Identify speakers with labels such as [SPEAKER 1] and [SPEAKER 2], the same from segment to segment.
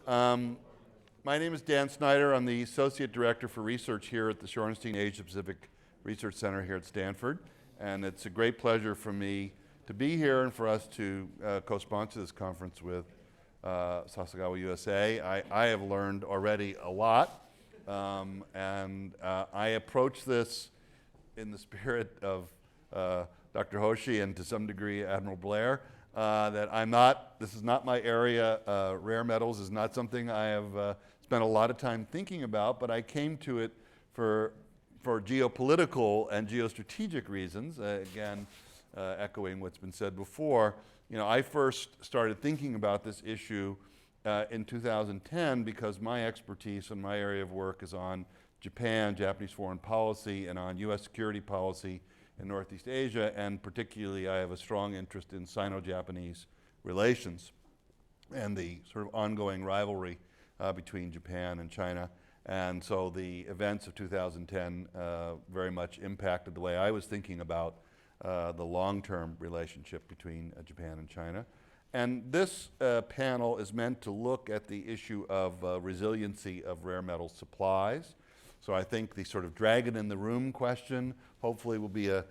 [SPEAKER 1] My name is Dan Sneider. I'm the Associate Director for Research here at the Shorenstein Asia-Pacific Research Center here at Stanford. And it's a great pleasure for me to be here and for us to co-sponsor this conference with Sasakawa USA. I have learned already a lot, and I approach this in the spirit of Dr. Hoshi and to some degree Admiral Blair, that this is not my area. Rare metals is not something I have spent a lot of time thinking about, but I came to it for geopolitical and geostrategic reasons. Again, echoing what's been said before, I first started thinking about this issue in 2010 because my expertise and my area of work is on Japan, Japanese foreign policy, and on U.S. security policy in Northeast Asia, and particularly I have a strong interest in Sino-Japanese relations and the sort of ongoing rivalry between Japan and China. And so the events of 2010 very much impacted the way I was thinking about the long-term relationship between Japan and China. And this panel is meant to look at the issue of resiliency of rare metal supplies. So I think the sort of dragon in the room question hopefully will be a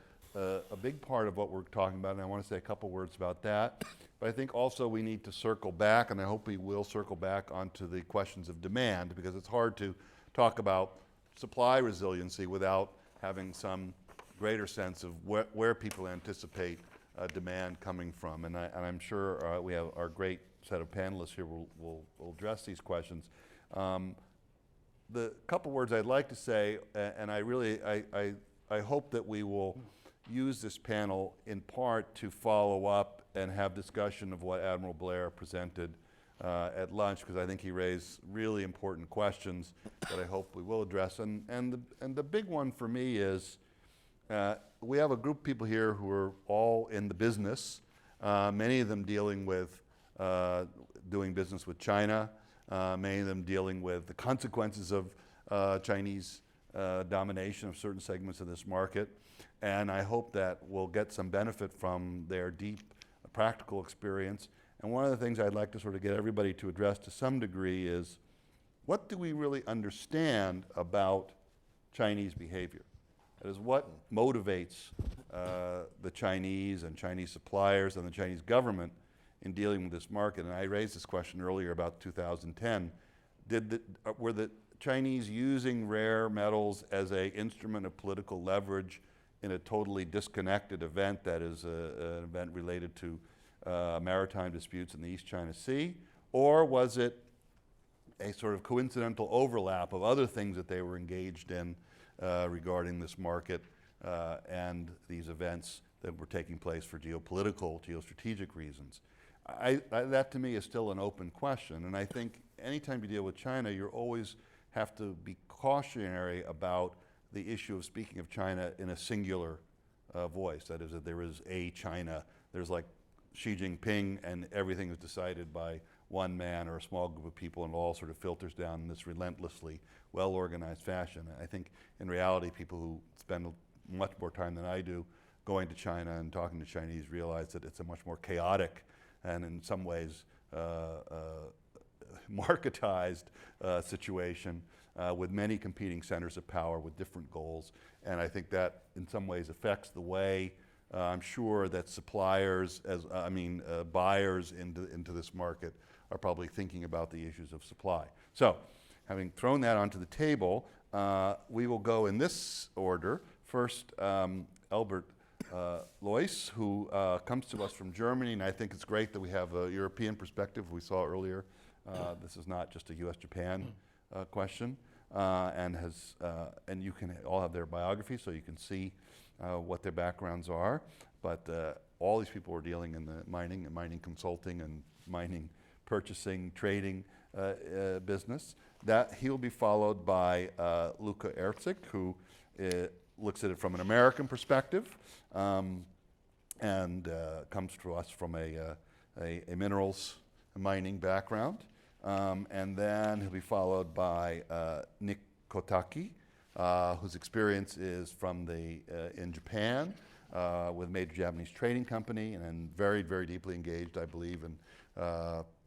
[SPEAKER 1] big part of what we're talking about, and I want to say a couple words about that. But I think also we need to circle back, and I hope we will circle back onto the questions of demand, because it's hard to talk about supply resiliency without having some greater sense of where people anticipate demand coming from. And I'm sure we have our great set of panelists here will address these questions. The couple words I'd like to say, and I hope that we will use this panel in part to follow up and have discussion of what Admiral Blair presented at lunch, because I think he raised really important questions that I hope we will address. And the big one for me is we have a group of people here who are all in the business, many of them dealing with doing business with China, many of them dealing with the consequences of Chinese domination of certain segments of this market. And I hope that we'll get some benefit from their deep practical experience. And one of the things I'd like to sort of get everybody to address to some degree is, what do we really understand about Chinese behavior? That is, what motivates the Chinese and Chinese suppliers and the Chinese government in dealing with this market? And I raised this question earlier about 2010. Were the Chinese using rare metals as an instrument of political leverage in a totally disconnected event, that is an event related to maritime disputes in the East China Sea? Or was it a sort of coincidental overlap of other things that they were engaged in regarding this market and these events that were taking place for geopolitical, geostrategic reasons? That to me is still an open question, and I think anytime you deal with China, you always have to be cautionary about the issue of speaking of China in a singular voice. That is, that there is a China. There's like Xi Jinping, and everything is decided by one man or a small group of people, and it all sort of filters down in this relentlessly well-organized fashion. I think in reality, people who spend much more time than I do going to China and talking to Chinese realize that it's a much more chaotic and in some ways marketized situation with many competing centers of power with different goals. And I think that in some ways affects the way I'm sure that suppliers, buyers into this market are probably thinking about the issues of supply. So, having thrown that onto the table, we will go in this order. First, Elbert Loois, who comes to us from Germany, and I think it's great that we have a European perspective. We saw earlier, this is not just a U.S.-Japan question, and you can all have their biography, so you can see what their backgrounds are. But all these people are dealing in the mining and mining consulting and mining purchasing, trading business. That he will be followed by Luka Erceg, who looks at it from an American perspective and comes to us from a minerals mining background. And then he'll be followed by Nick Kotaki, whose experience is from in Japan with a major Japanese trading company, and very, very deeply engaged, I believe, in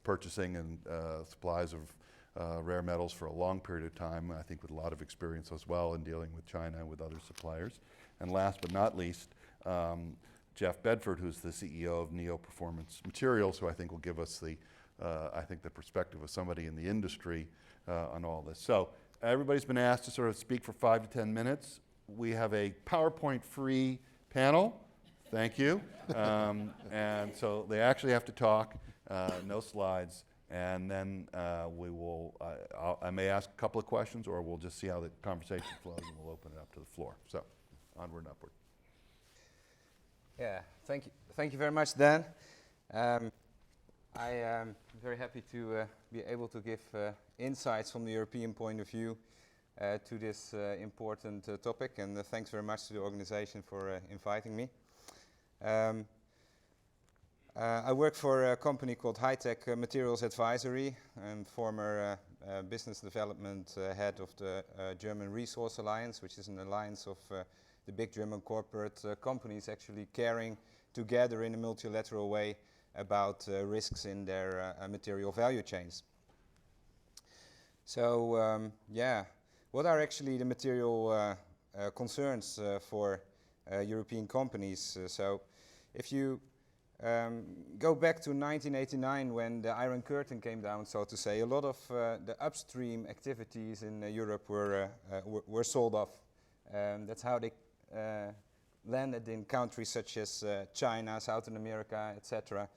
[SPEAKER 1] purchasing and supplies of rare metals for a long period of time, I think with a lot of experience as well in dealing with China and with other suppliers. And last but not least, Geoff Bedford, who's the CEO of Neo Performance Materials, who I think will give us the perspective of somebody in the industry on all this. So everybody's been asked to sort of speak for 5 to 10 minutes. We have a PowerPoint-free panel. Thank you. And so they actually have to talk, no slides, and then we will, I may ask a couple of questions, or we'll just see how the conversation flows, and we'll open it up to the floor. So onward and upward.
[SPEAKER 2] Yeah, thank you very much, Dan. I am very happy to be able to give insights from the European point of view to this important topic, and thanks very much to the organization for inviting me. I work for a company called High-Tech Materials Advisory. I'm former business development head of the German Resource Alliance, which is an alliance of the big German corporate companies actually caring together in a multilateral way about risks in their material value chains. So, yeah, what are actually the material concerns for European companies? So, if you go back to 1989 when the Iron Curtain came down, so to say, a lot of the upstream activities in Europe were sold off. That's how they landed in countries such as China, Southern America, etc.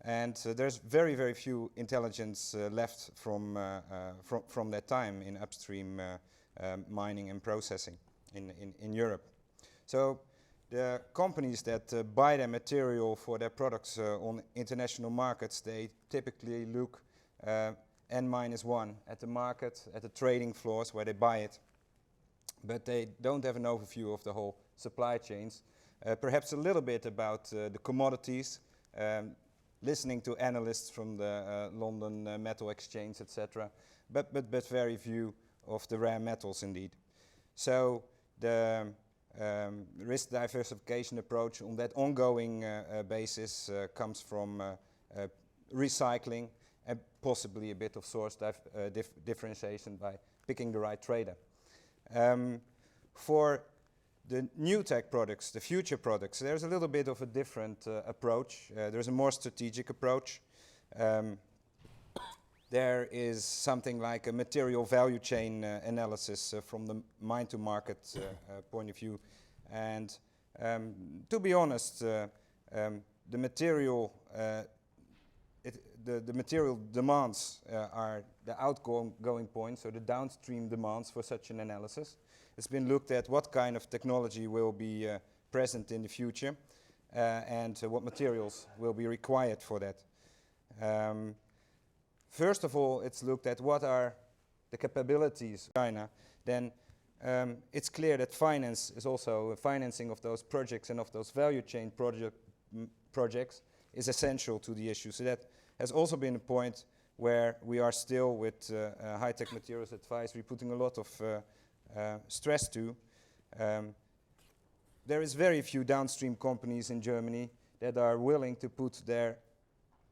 [SPEAKER 2] And there's very, very few intelligence left from that time in upstream mining and processing in Europe. So the companies that buy their material for their products on international markets, they typically look N-1 at the market, at the trading floors where they buy it. But they don't have an overview of the whole supply chains. Perhaps a little bit about the commodities, listening to analysts from the London Metal Exchange, etc. But very few of the rare metals indeed. So the risk diversification approach on that ongoing basis comes from recycling and possibly a bit of source differentiation by picking the right trader. For the new tech products, the future products, there's a little bit of a different approach. There's a more strategic approach. There is something like a material value chain analysis from the mine to market point of view. And to be honest, the material demands are the outgoing point, so the downstream demands for such an analysis. It's been looked at what kind of technology will be present in the future and what materials will be required for that. First of all, it's looked at what are the capabilities of China. Then it's clear that finance is also financing of those projects and of those value chain projects is essential to the issue. So that has also been a point where we are still with High-Tech Materials Advisory putting a lot of stress to. There is very few downstream companies in Germany that are willing to put their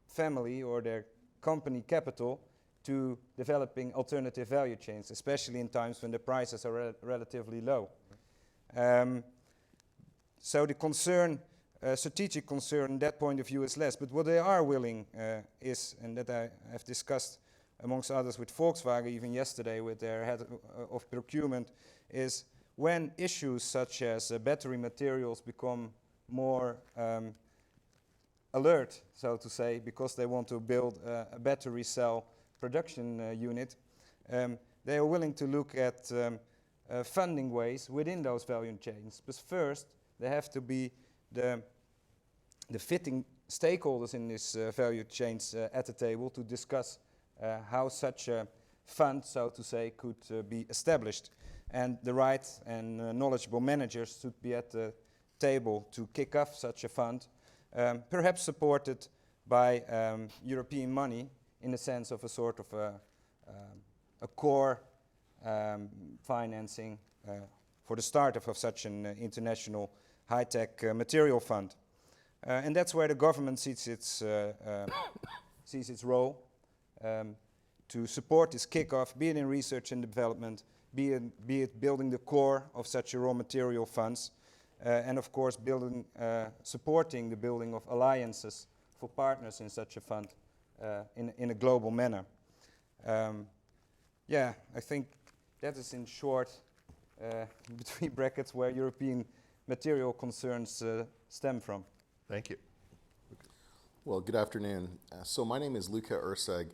[SPEAKER 2] family or their company capital to developing alternative value chains, especially in times when the prices are relatively low. So the concern, strategic concern, that point of view is less. But what they are willing is, and that I have discussed amongst others with Volkswagen even yesterday with their head of procurement, is when issues such as battery materials become more alert, so to say, because they want to build a battery cell production unit, they are willing to look at funding ways within those value chains. But first, they have to be the fitting stakeholders in this value chains at the table to discuss how such a fund, so to say, could be established. And the right and knowledgeable managers should be at the table to kick off such a fund, perhaps supported by European money in the sense of a sort of a core financing for the startup of such an international high-tech material fund. And that's where the government sees its sees its role to support this kickoff, be it in research and development, be it building the core of such a raw material funds, and of course supporting the building of alliances for partners in such a fund in a global manner. Yeah, I think that is in short, between brackets, where European material concerns stem from.
[SPEAKER 1] Thank you.
[SPEAKER 3] Well, good afternoon. So my name is Luka Erceg,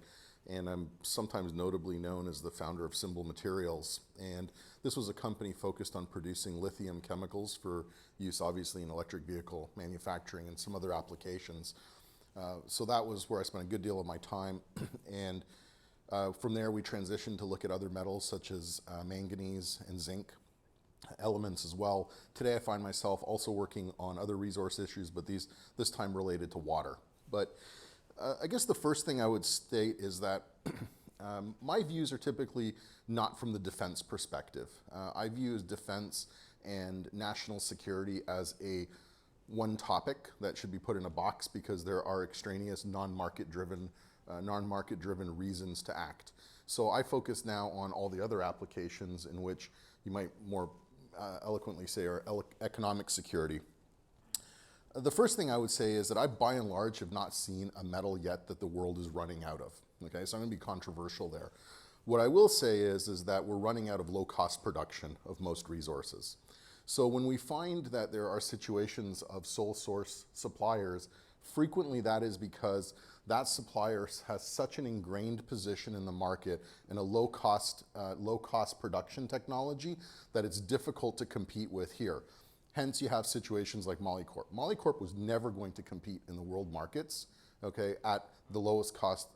[SPEAKER 3] and I'm sometimes notably known as the founder of Symbol Materials. And this was a company focused on producing lithium chemicals for use, obviously, in electric vehicle manufacturing and some other applications. So that was where I spent a good deal of my time. And from there, we transitioned to look at other metals such as manganese and zinc elements as well. Today, I find myself also working on other resource issues, but this time related to water. But I guess the first thing I would state is that my views are typically not from the defense perspective. I view defense and national security as one topic that should be put in a box because there are extraneous non-market driven reasons to act. So I focus now on all the other applications in which you might more eloquently say are economic security. The first thing I would say is that I, by and large, have not seen a metal yet that the world is running out of. Okay, so I'm going to be controversial there. What I will say is that we're running out of low-cost production of most resources. So when we find that there are situations of sole source suppliers, frequently that is because that supplier has such an ingrained position in the market and a low-cost production technology that it's difficult to compete with here. Hence, you have situations like Molycorp. Molycorp was never going to compete in the world markets, okay, at the lowest cost,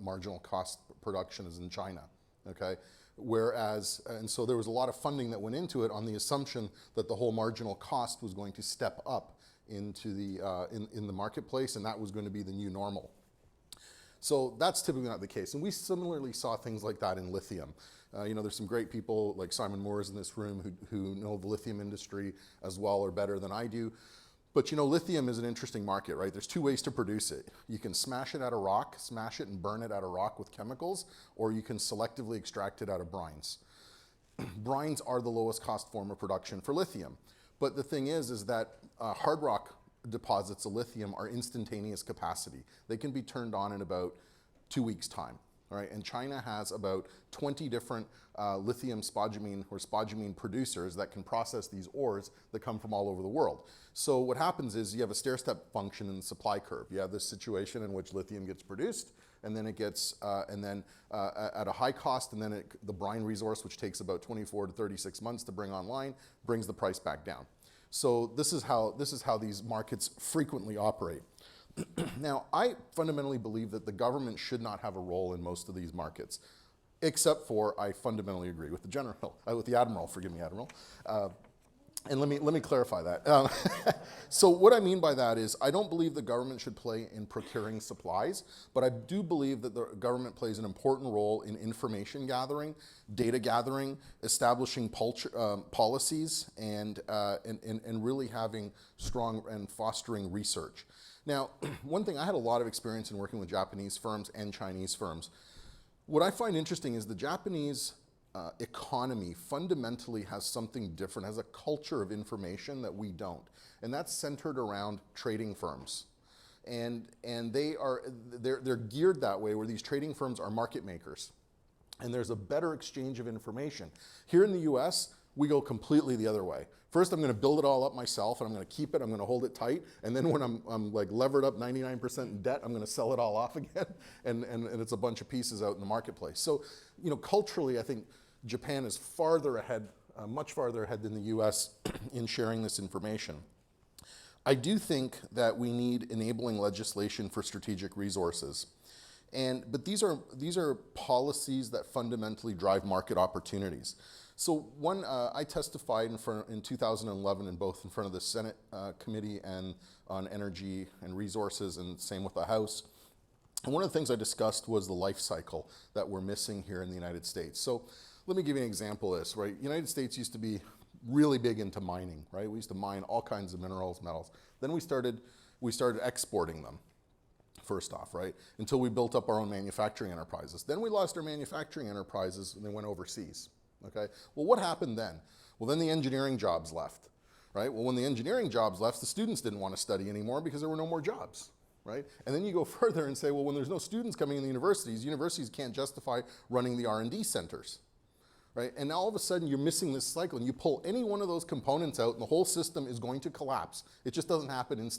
[SPEAKER 3] marginal cost production is in China, okay? Whereas, and so there was a lot of funding that went into it on the assumption that the whole marginal cost was going to step up into in the marketplace, and that was going to be the new normal. So that's typically not the case. And we similarly saw things like that in lithium. There's some great people like Simon Moores in this room who know the lithium industry as well or better than I do. But lithium is an interesting market, right? There's two ways to produce it. You can smash it out of rock, smash it and burn it out of rock with chemicals, or you can selectively extract it out of brines. Brines are the lowest cost form of production for lithium. But the thing is that hard rock deposits of lithium are instantaneous capacity. They can be turned on in about 2 weeks' time. All right, and China has about 20 different lithium spodumene or spodumene producers that can process these ores that come from all over the world. So what happens is you have a stair-step function in the supply curve. You have this situation in which lithium gets produced, and then it gets, at a high cost, and then the brine resource, which takes about 24 to 36 months to bring online, brings the price back down. So this is how these markets frequently operate. Now, I fundamentally believe that the government should not have a role in most of these markets, except for I fundamentally agree with the Admiral, forgive me, Admiral. And let me clarify that. So what I mean by that is I don't believe the government should play in procuring supplies, but I do believe that the government plays an important role in information gathering, data gathering, establishing policies, and really having strong and fostering research. Now, one thing, I had a lot of experience in working with Japanese firms and Chinese firms. What I find interesting is the Japanese economy fundamentally has something different, has a culture of information that we don't. And that's centered around trading firms. And they're geared that way, where these trading firms are market makers. And there's a better exchange of information. Here in the US, we go completely the other way. First, I'm going to build it all up myself, and I'm going to keep it, I'm going to hold it tight, and then when I'm like levered up 99% in debt, I'm going to sell it all off again, and it's a bunch of pieces out in the marketplace. So, culturally, I think Japan is farther ahead, much farther ahead than the US in sharing this information. I do think that we need enabling legislation for strategic resources. But these are policies that fundamentally drive market opportunities. So I testified in 2011 in front of the Senate Committee on Energy and Resources, and same with the House. And one of the things I discussed was the life cycle that we're missing here in the United States. So let me give you an example of this, right? United States used to be really big into mining, right? We used to mine all kinds of minerals, metals. Then we started exporting them. first off, right? Until we built up our own manufacturing enterprises. Then we lost our manufacturing enterprises and they went overseas, okay? Well, what happened then? Well, then the engineering jobs left, right? Well, when the engineering jobs left, the students didn't want to study anymore because there were no more jobs, right? And then you go further and say, well, when there's no students coming in the universities can't justify running the R&D centers, right? And now all of a sudden you're missing this cycle and you pull any one of those components out and the whole system is going to collapse. It just doesn't happen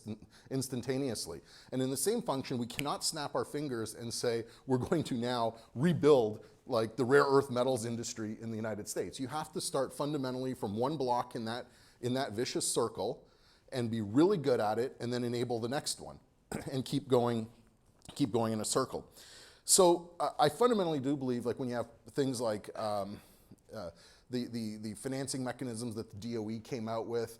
[SPEAKER 3] instantaneously. And in the same function, we cannot snap our fingers and say, we're going to now rebuild like the rare earth metals industry in the United States. You have to start fundamentally from one block in that vicious circle and be really good at it and then enable the next one and keep going in a circle. So I fundamentally do believe like when you have things like the financing mechanisms that the DOE came out with,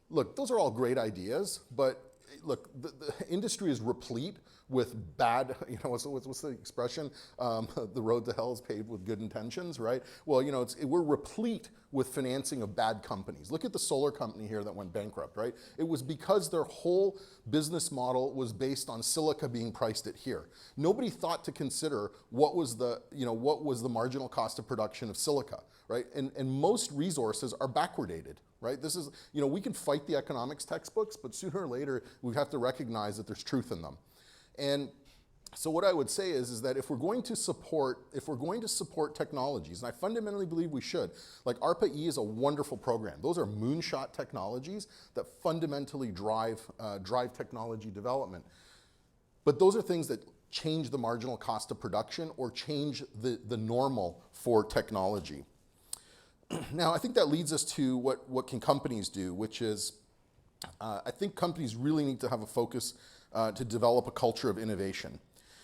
[SPEAKER 3] look, those are all great ideas, but look, the industry is replete with bad, what's the expression? The road to hell is paved with good intentions, right? Well, we're replete with financing of bad companies. Look at the solar company here that went bankrupt, right? It was because their whole business model was based on silica being priced at here. Nobody thought to consider what was the marginal cost of production of silica, right? And most resources are backwardated, right? This is, we can fight the economics textbooks, but sooner or later we have to recognize that there's truth in them. And so what I would say is that if we're going to support technologies, and I fundamentally believe we should, like ARPA-E is a wonderful program. Those are moonshot technologies that fundamentally drive technology development. But those are things that change the marginal cost of production or change the normal for technology. Now, I think that leads us to what can companies do, which is I think companies really need to have a focus to develop a culture of innovation.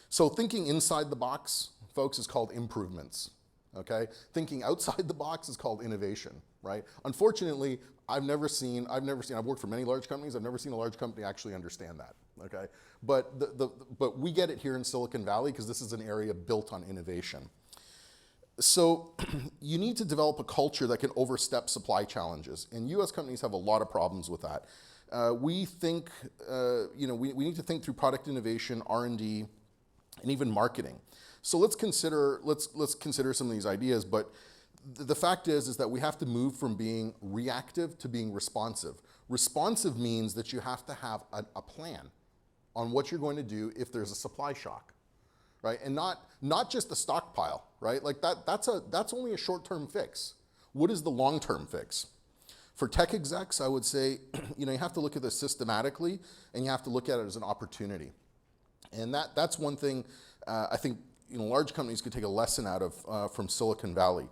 [SPEAKER 3] So thinking inside the box, folks, is called improvements, okay? Thinking outside the box is called innovation, right? Unfortunately, I've worked for many large companies, I've never seen a large company actually understand that, okay? But we get it here in Silicon Valley because this is an area built on innovation. So you need to develop a culture that can overstep supply challenges, and US companies have a lot of problems with that. We think, we need to think through product innovation, R&D, and even marketing. So let's consider some of these ideas, but the fact is that we have to move from being reactive to being responsive. Responsive means that you have to have a plan on what you're going to do if there's a supply shock, right? And not just a stockpile, right? Like that's only a short-term fix. What is the long-term fix? For tech execs, I would say, you have to look at this systematically and you have to look at it as an opportunity. And that's one thing I think large companies could take a lesson out of from Silicon Valley.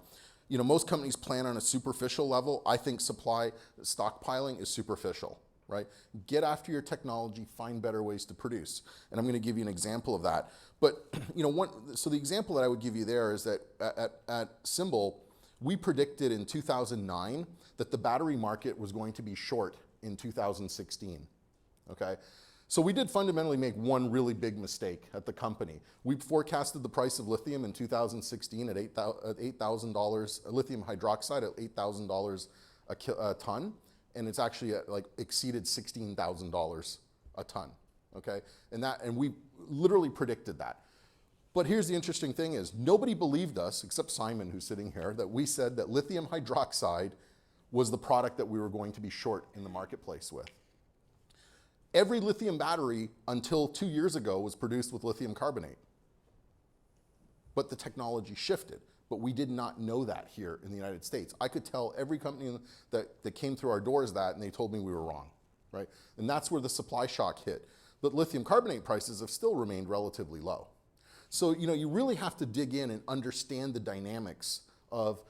[SPEAKER 3] Most companies plan on a superficial level. I think supply stockpiling is superficial, right? Get after your technology, find better ways to produce. And I'm going to give you an example of that. But so the example that I would give you there is that at Symbol, we predicted in 2009 that the battery market was going to be short in 2016, okay? So we did fundamentally make one really big mistake at the company. We forecasted the price of lithium in 2016 at $8,000, lithium hydroxide at $8,000 a ton, and it's actually exceeded $16,000 a ton, okay? And we literally predicted that. But here's the interesting thing is nobody believed us, except Simon, who's sitting here, that we said that lithium hydroxide was the product that we were going to be short in the marketplace with. Every lithium battery until 2 years ago was produced with lithium carbonate. But the technology shifted. But we did not know that here in the United States. I could tell every company that came through our doors that, and they told me we were wrong, right? And that's where the supply shock hit. But lithium carbonate prices have still remained relatively low. So, you really have to dig in and understand the dynamics of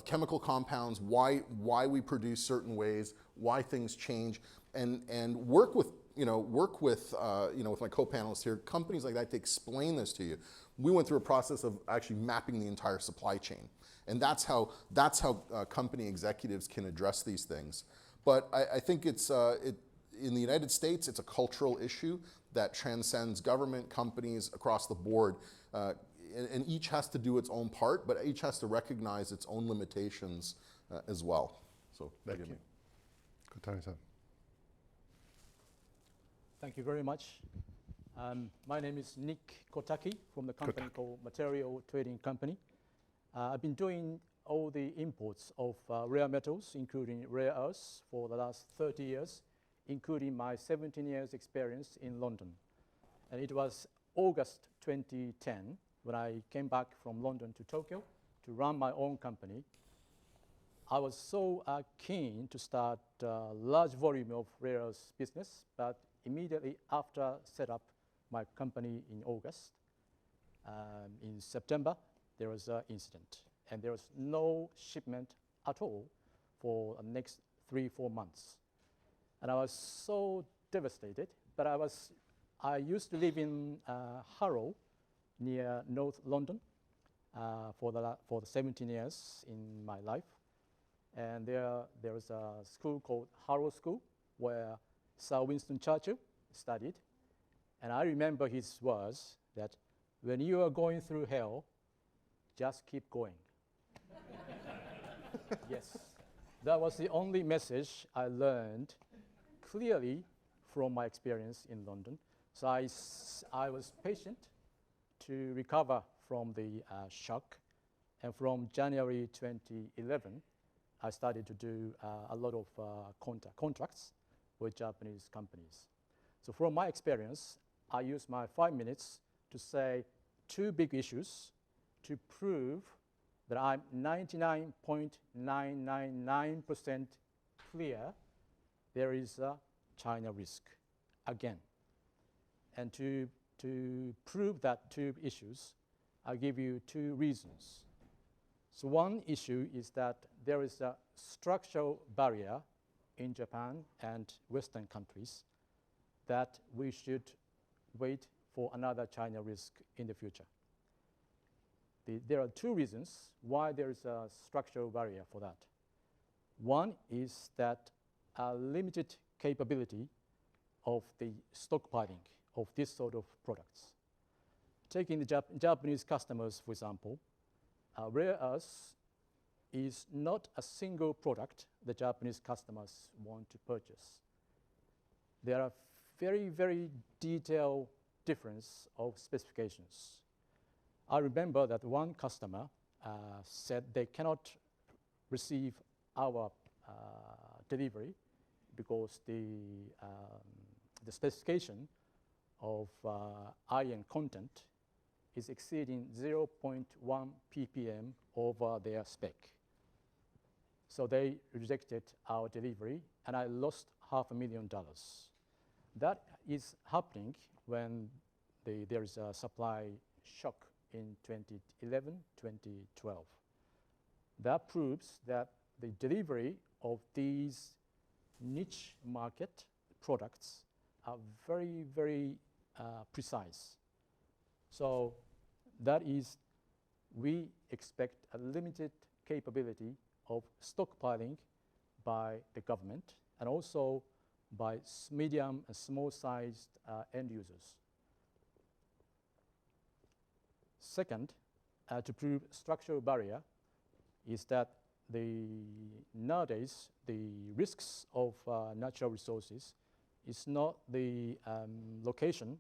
[SPEAKER 3] chemical compounds, why we produce certain ways, why things change, and work with my co-panelists here, companies like that to explain this to you. We went through a process of actually mapping the entire supply chain, and that's how company executives can address these things. But I think in the United States, it's a cultural issue that transcends government, companies across the board, and each has to do its own part, but each has to recognize its own limitations as well. So
[SPEAKER 1] Thank you. Kotaki-san.
[SPEAKER 4] Thank you very much. My name is Nick Kotaki from the company called Material Trading Company. I've been doing all the imports of rare metals, including rare earths, for the last 30 years, including my 17 years experience in London. And it was August 2010 when I came back from London to Tokyo to run my own company. I was so keen to start a large volume of rare earths business, but immediately after set up my company in August, in September, there was an incident. And there was no shipment at all for the next 3-4 months. And I was so devastated, but I used to live in Harrow, near North London, for the 17 years in my life. And there was a school called Harrow School, where Sir Winston Churchill studied. And I remember his words that when you are going through hell, just keep going. Yes, that was the only message I learned clearly from my experience in London. So I was patient to recover from the shock. And from January 2011, I started to do a lot of contracts with Japanese companies. So from my experience, I use my 5 minutes to say 2 big issues to prove that I'm 99.999% clear there is a China risk again. And to prove that 2 issues, I'll give you 2 reasons. So one issue is that there is a structural barrier in Japan and Western countries that we should wait for another China risk in the future. There are 2 reasons why there is a structural barrier for that. One is that a limited capability of the stockpiling of this sort of products. Taking the Japanese customers, for example, rare earths is not a single product the Japanese customers want to purchase. There are very, very detailed difference of specifications. I remember that one customer said they cannot receive our delivery because the specification of iron content is exceeding 0.1 ppm over their spec. So they rejected our delivery, and I lost $500,000. That is happening when there is a supply shock in 2011, 2012. That proves that the delivery of these niche market products are very, very precise. So that is, we expect a limited capability of stockpiling by the government and also by medium and small-sized end users. Second, to prove structural barrier is that nowadays the risks of natural resources is not the location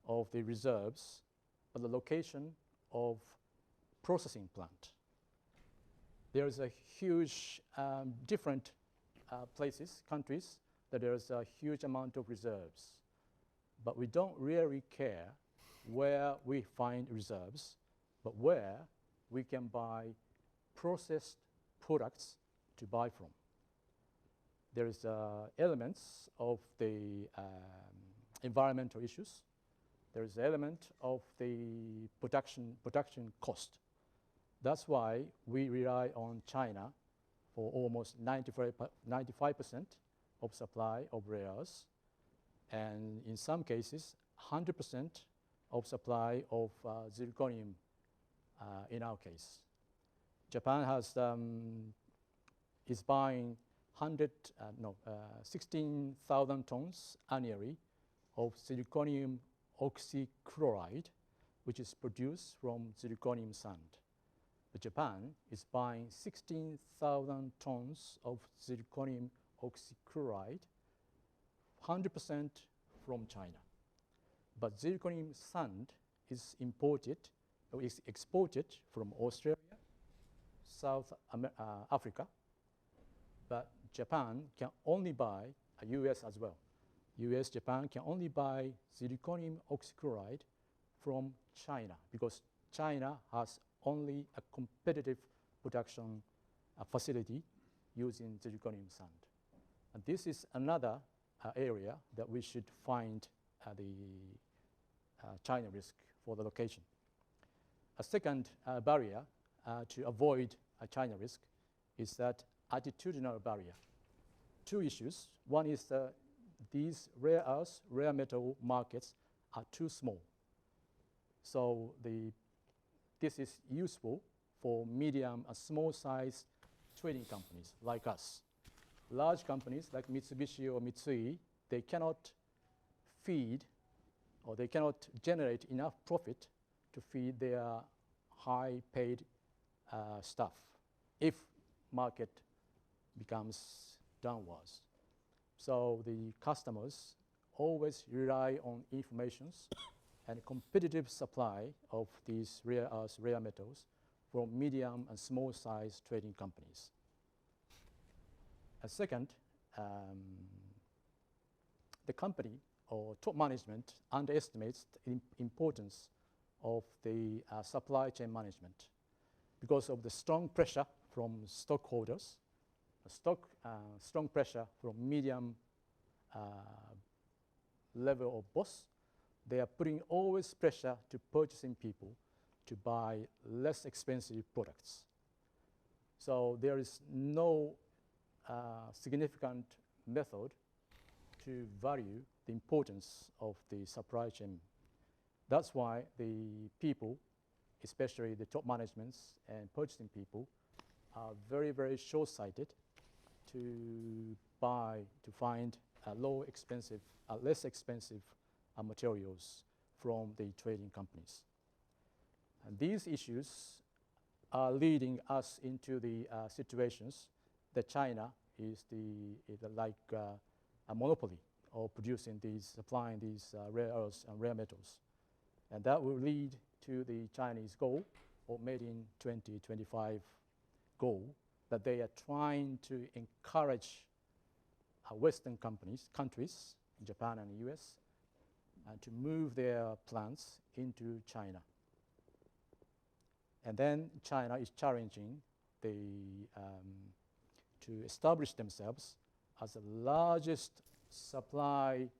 [SPEAKER 4] of the reserves, but the location of processing plant. There is a huge different places, countries, that there is a huge amount of reserves. But we don't really care where we find reserves, but where we can buy processed products to buy from. There is elements of the environmental issues. There is an element of the production cost. That's why we rely on China for almost 95% of supply of rare earths, and in some cases, 100% of supply of zirconium in our case. Japan is buying 16,000 tons annually of zirconium oxychloride, which is produced from zirconium sand. But Japan is buying 16,000 tons of zirconium oxychloride, 100% from China. but zirconium sand is imported or is exported from Australia, South Africa, but Japan can only buy, US as well. US, Japan can only buy zirconium oxychloride from China because China has only a competitive production facility using zirconium sand. And this is another area that we should find the China risk for the location. A second barrier to avoid a China risk is that attitudinal barrier. Two issues. One is these rare earths, rare metal markets are too small. So this is useful for medium and small size trading companies like us. Large companies like Mitsubishi or Mitsui, they cannot feed or they cannot generate enough profit to feed their high paid staff if market becomes downwards. So the customers always rely on informations and competitive supply of these rare earths, rare metals from medium and small size trading companies. A second, the company or top management underestimates the importance of the supply chain management because of the strong pressure from stockholders, strong pressure from medium level of boss. They are putting always pressure to purchasing people to buy less expensive products. So there is no significant method to value the importance of the supply chain. That's why the people, especially the top managements and purchasing people, are very, very short-sighted to find less expensive materials from the trading companies. And these issues are leading us into the situations that China is like a monopoly of supplying these rare earths and rare metals. And that will lead to the Chinese goal or made in 2025 goal that they are trying to encourage Western countries, Japan and the US, to move their plants into China. And then China is challenging to establish themselves as the largest supplying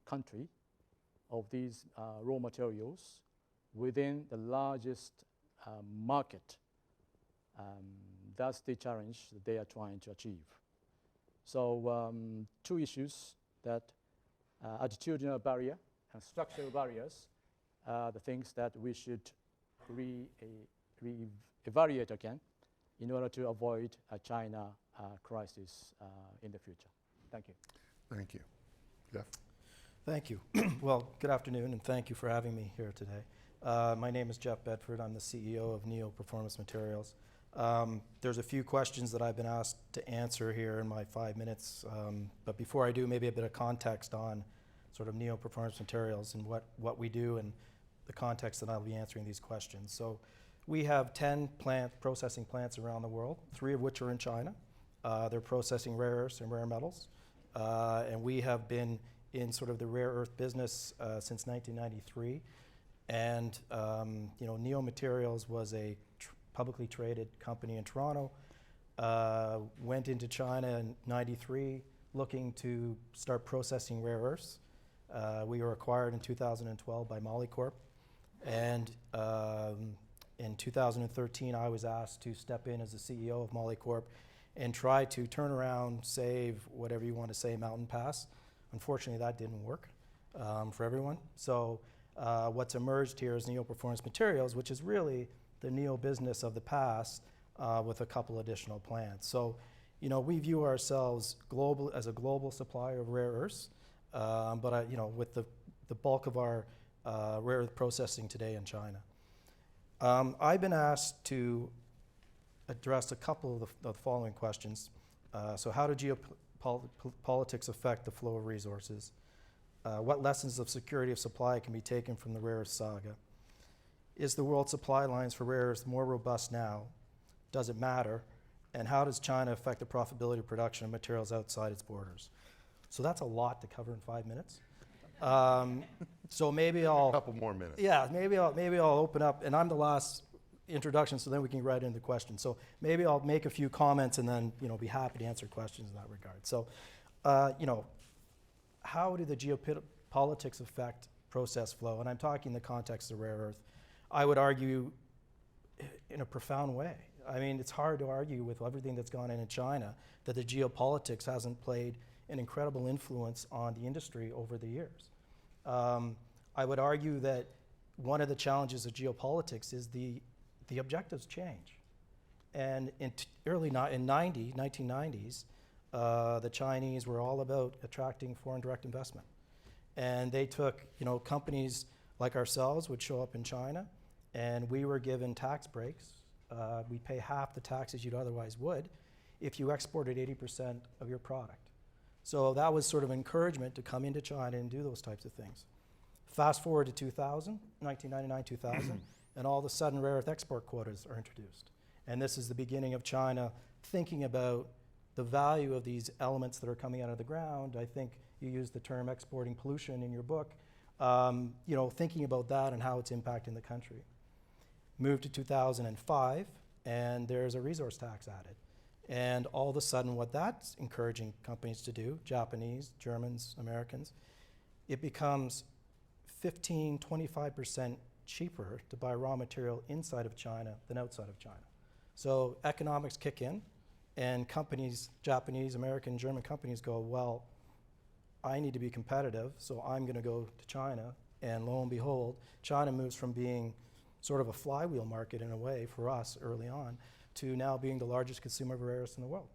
[SPEAKER 4] country of these raw materials within the largest market. That's the challenge that they are trying to achieve. So two issues, that attitudinal barrier and structural barriers are the things that we should re-evaluate again in order to avoid a China crisis in the future. Thank you.
[SPEAKER 1] Thank you. Geoff?
[SPEAKER 5] Thank you. Well, good afternoon, and thank you for having me here today. My name is Geoff Bedford. I'm the CEO of Neo Performance Materials. There's a few questions that I've been asked to answer here in my 5 minutes, but before I do, maybe a bit of context on sort of Neo Performance Materials and what we do and the context that I'll be answering these questions. So we have 10 processing plants around the world, 3 of which are in China. They're processing rare earths and rare metals, and we have been in sort of the rare earth business since 1993. And Neo Materials was a publicly traded company in Toronto, went into China in '93 looking to start processing rare earths. We were acquired in 2012 by Molycorp, and in 2013 I was asked to step in as the CEO of Molycorp and try to turn around, save, whatever you want to say, Mountain Pass. Unfortunately, that didn't work for everyone. So what's emerged here is Neo Performance Materials, which is really the Neo business of the past with a couple additional plants. So, we view ourselves as a global supplier of rare earths, but with the bulk of our rare earth processing today in China. I've been asked to address a couple of the following questions. So how do geopolitics affect the flow of resources? What lessons of security of supply can be taken from the rare earth saga? Is the world supply lines for rare earths more robust now? Does it matter? And how does China affect the profitability of production of materials outside its borders? So that's a lot to cover in 5 minutes. So maybe
[SPEAKER 1] A
[SPEAKER 5] I'll,
[SPEAKER 1] couple more minutes.
[SPEAKER 5] yeah, maybe I'll open up, and I'm the last introduction, so then we can get right into questions. So maybe I'll make a few comments and then, be happy to answer questions in that regard. So, how do the geopolitics affect process flow? And I'm talking in the context of rare earth. I would argue in a profound way. I mean, it's hard to argue with everything that's gone in China that the geopolitics hasn't played an incredible influence on the industry over the years. I would argue that one of the challenges of geopolitics is the objectives change. And in 1990s, the Chinese were all about attracting foreign direct investment. And they took, companies like ourselves would show up in China, and we were given tax breaks. We'd pay half the taxes you'd otherwise would if you exported 80% of your product. So that was sort of encouragement to come into China and do those types of things. Fast forward to 2000, 1999, 2000, and all of a sudden rare earth export quotas are introduced. And this is the beginning of China thinking about the value of these elements that are coming out of the ground. I think you used the term exporting pollution in your book, thinking about that and how it's impacting the country. Moved to 2005, and there's a resource tax added. And all of a sudden what that's encouraging companies to do, Japanese, Germans, Americans, it becomes 15, 25% cheaper to buy raw material inside of China than outside of China. So economics kick in, and companies, Japanese, American, German companies go, well, I need to be competitive, so I'm going to go to China. And lo and behold, China moves from being sort of a flywheel market in a way for us early on to now being the largest consumer of rare earths in the world.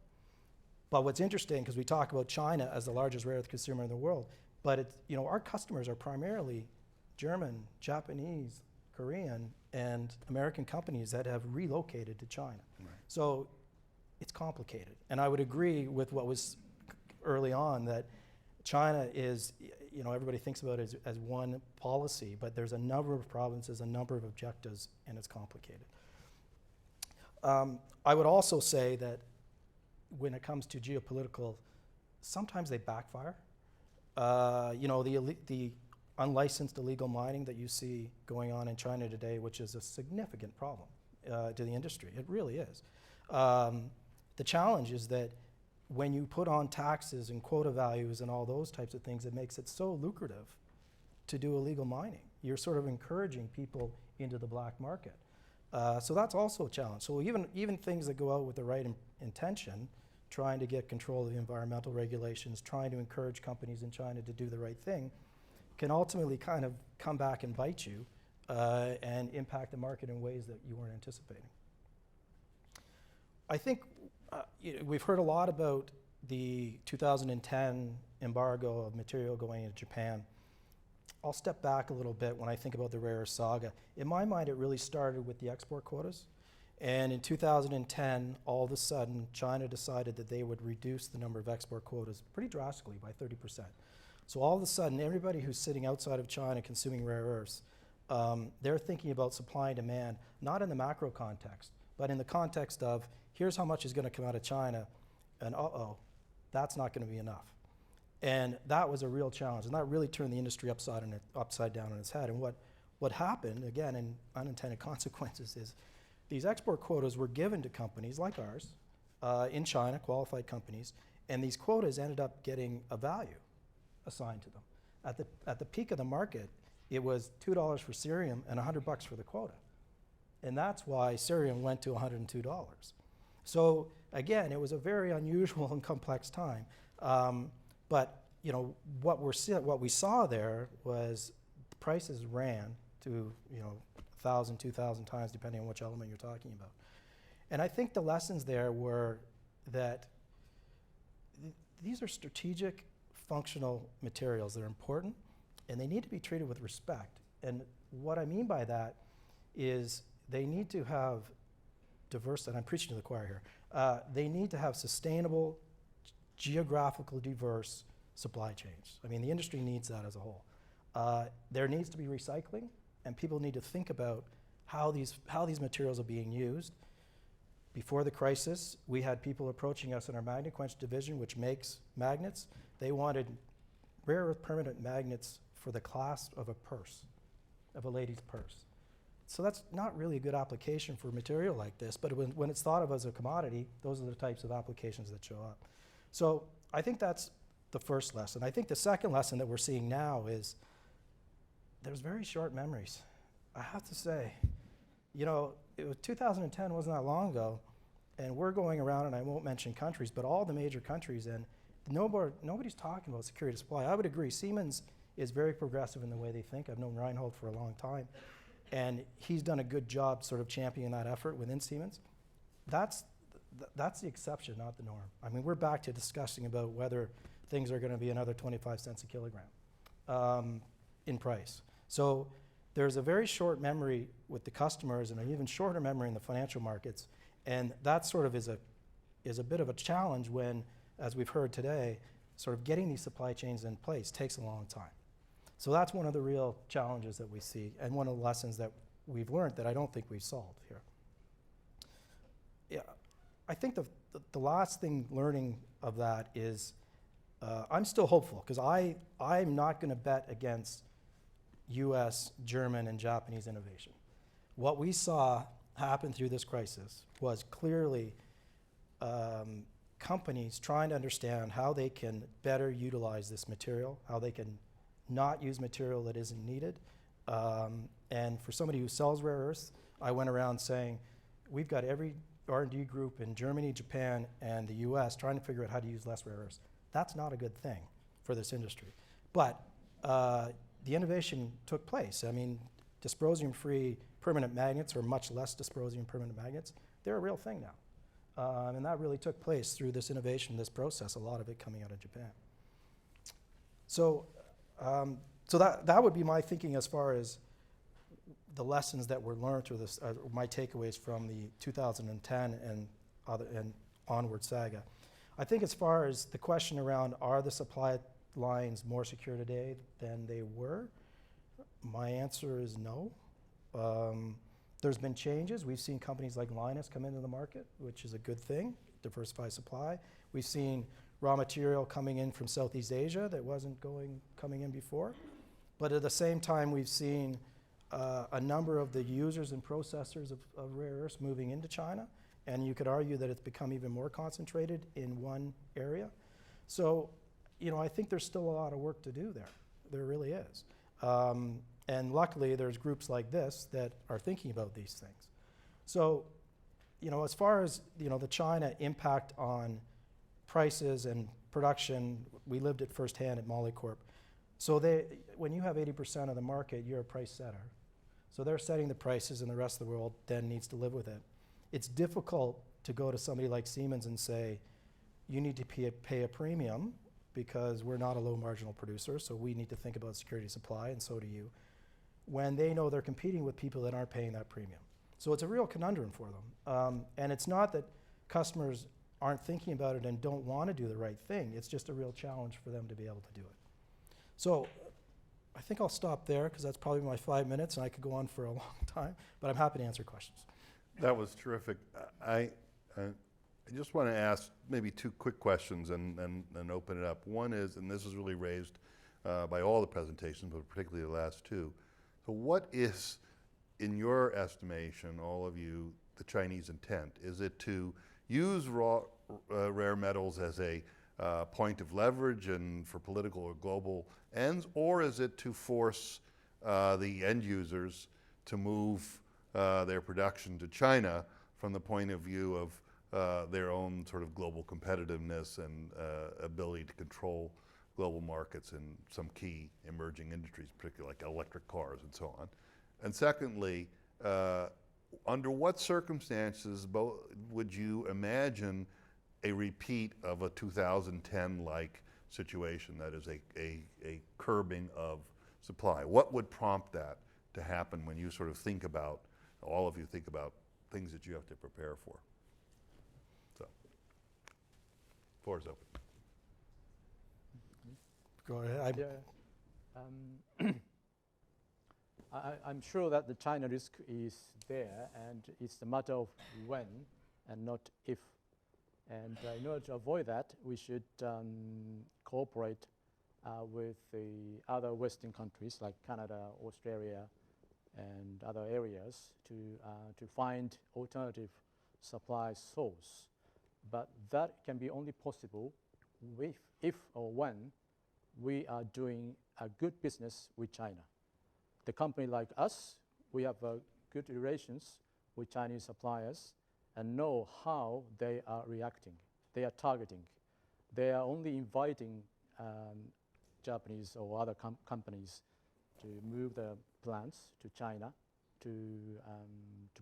[SPEAKER 5] But what's interesting, because we talk about China as the largest rare earth consumer in the world, but it's, our customers are primarily German, Japanese, Korean, and American companies that have relocated to China. Right. So it's complicated. And I would agree with what was early on, that China is, everybody thinks about it as one policy, but there's a number of provinces, a number of objectives, and it's complicated. I would also say that when it comes to geopolitical, sometimes they backfire. The unlicensed illegal mining that you see going on in China today, which is a significant problem to the industry. It really is. The challenge is that when you put on taxes and quota values and all those types of things, it makes it so lucrative to do illegal mining. You're sort of encouraging people into the black market. So that's also a challenge. So even things that go out with the right intention, trying to get control of the environmental regulations, trying to encourage companies in China to do the right thing, can ultimately kind of come back and bite you and impact the market in ways that you weren't anticipating. I think we've heard a lot about the 2010 embargo of material going into Japan. I'll step back a little bit when I think about the rare earth saga. In my mind, it really started with the export quotas. And in 2010, all of a sudden, China decided that they would reduce the number of export quotas pretty drastically by 30%. So all of a sudden, everybody who's sitting outside of China consuming rare earths, they're thinking about supply and demand, not in the macro context, but in the context of, here's how much is going to come out of China, and that's not going to be enough. And that was a real challenge, and that really turned the industry upside down on its head. And what happened, again, in unintended consequences, is these export quotas were given to companies like ours in China, qualified companies, and these quotas ended up getting a value assigned to them. At the peak of the market, it was $2 for cerium and $100 for the quota. And that's why cerium went to $102. So again, it was a very unusual and complex time. But what we saw there was the prices ran to 1,000, 2,000 times, depending on which element you're talking about. And I think the lessons there were that these are strategic, functional materials that are important, and they need to be treated with respect. And what I mean by that is they need to have diverse, and I'm preaching to the choir here, they need to have sustainable, geographically diverse supply chains. I mean, the industry needs that as a whole. There needs to be recycling, and people need to think about how these materials are being used. Before the crisis, we had people approaching us in our magnet quench division, which makes magnets. They wanted rare earth permanent magnets for the clasp of a purse, of a lady's purse. So that's not really a good application for material like this, but when it's thought of as a commodity, those are the types of applications that show up. So I think that's the first lesson. I think the second lesson that we're seeing now is there's very short memories. I have to say, you know, 2010 wasn't that long ago, and we're going around, and I won't mention countries, but all the major countries, and nobody's talking about security of supply. I would agree, Siemens is very progressive in the way they think. I've known Reinhold for a long time, and he's done a good job sort of championing that effort within Siemens. That's the exception, not the norm. I mean, we're back to discussing about whether things are going to be another 25 cents a kilogram in price. So there's a very short memory with the customers and an even shorter memory in the financial markets, and that sort of is a bit of a challenge when, as we've heard today, sort of getting these supply chains in place takes a long time. So that's one of the real challenges that we see, and one of the lessons that we've learned that I don't think we've solved here. Yeah, I think the last thing learning of that is I'm still hopeful, because I'm not going to bet against US, German, and Japanese innovation. What we saw happen through this crisis was clearly companies trying to understand how they can better utilize this material, how they can not use material that isn't needed. And for somebody who sells rare earths, I went around saying, we've got every R&D group in Germany, Japan, and the US trying to figure out how to use less rare earths. That's not a good thing for this industry. But the innovation took place. I mean, dysprosium-free permanent magnets, or much less dysprosium permanent magnets, they're a real thing now. And that really took place through this innovation, this process, a lot of it coming out of Japan. So, so that would be my thinking as far as the lessons that were learned through this, my takeaways from the 2010 and onward saga. I think as far as the question around, are the supply lines more secure today than they were? My answer is no. There's been changes. We've seen companies like Linus come into the market, which is a good thing, diversify supply. We've seen raw material coming in from Southeast Asia that wasn't coming in before. But at the same time, we've seen a number of the users and processors of rare earths moving into China, and you could argue that it's become even more concentrated in one area. So, you know, I think there's still a lot of work to do there. There really is. And luckily, there's groups like this that are thinking about these things. So, you know, as far as, you know, the China impact on prices and production, we lived it firsthand at Molycorp. So when you have 80% of the market, you're a price setter. So they're setting the prices, and the rest of the world then needs to live with it. It's difficult to go to somebody like Siemens and say, you need to pay a premium because we're not a low marginal producer, so we need to think about security of supply, and so do you, when they know they're competing with people that aren't paying that premium. So it's a real conundrum for them. And it's not that customers aren't thinking about it and don't want to do the right thing. It's just a real challenge for them to be able to do it. So I think I'll stop there, because that's probably my 5 minutes, and I could go on for a long time, but I'm happy to answer questions.
[SPEAKER 1] That was terrific. I just want to ask maybe two quick questions and open it up. One is, and this was really raised by all the presentations, but particularly the last two. So what is, in your estimation, all of you, the Chinese intent? Is it to use rare metals as a point of leverage and for political or global ends, or is it to force the end users to move their production to China from the point of view of their own sort of global competitiveness and ability to control global markets in some key emerging industries, particularly like electric cars and so on? And secondly, under what circumstances would you imagine a repeat of a 2010-like situation, that is a curbing of supply? What would prompt that to happen when you sort of think about, all of you think about things that you have to prepare for? So, floor is open.
[SPEAKER 5] Go ahead.
[SPEAKER 4] Yeah. I'm sure that the China risk is there, and it's a matter of when and not if. And in order to avoid that, we should cooperate with the other Western countries like Canada, Australia, and other areas to find alternative supply source. But that can be only possible if or when we are doing a good business with China. The company like us, we have good relations with Chinese suppliers and know how they are reacting, they are targeting. They are only inviting Japanese or other companies to move their plants to China to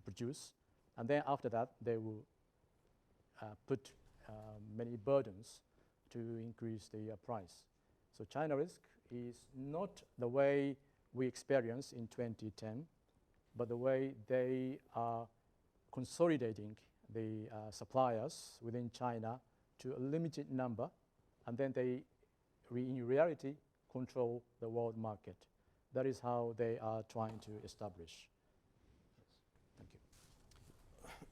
[SPEAKER 4] produce. And then after that, they will put many burdens to increase the price. So China risk is not the way we experienced in 2010, but the way they are consolidating the suppliers within China to a limited number, and then they, in reality, control the world market. That is how they are trying to establish. Thank you.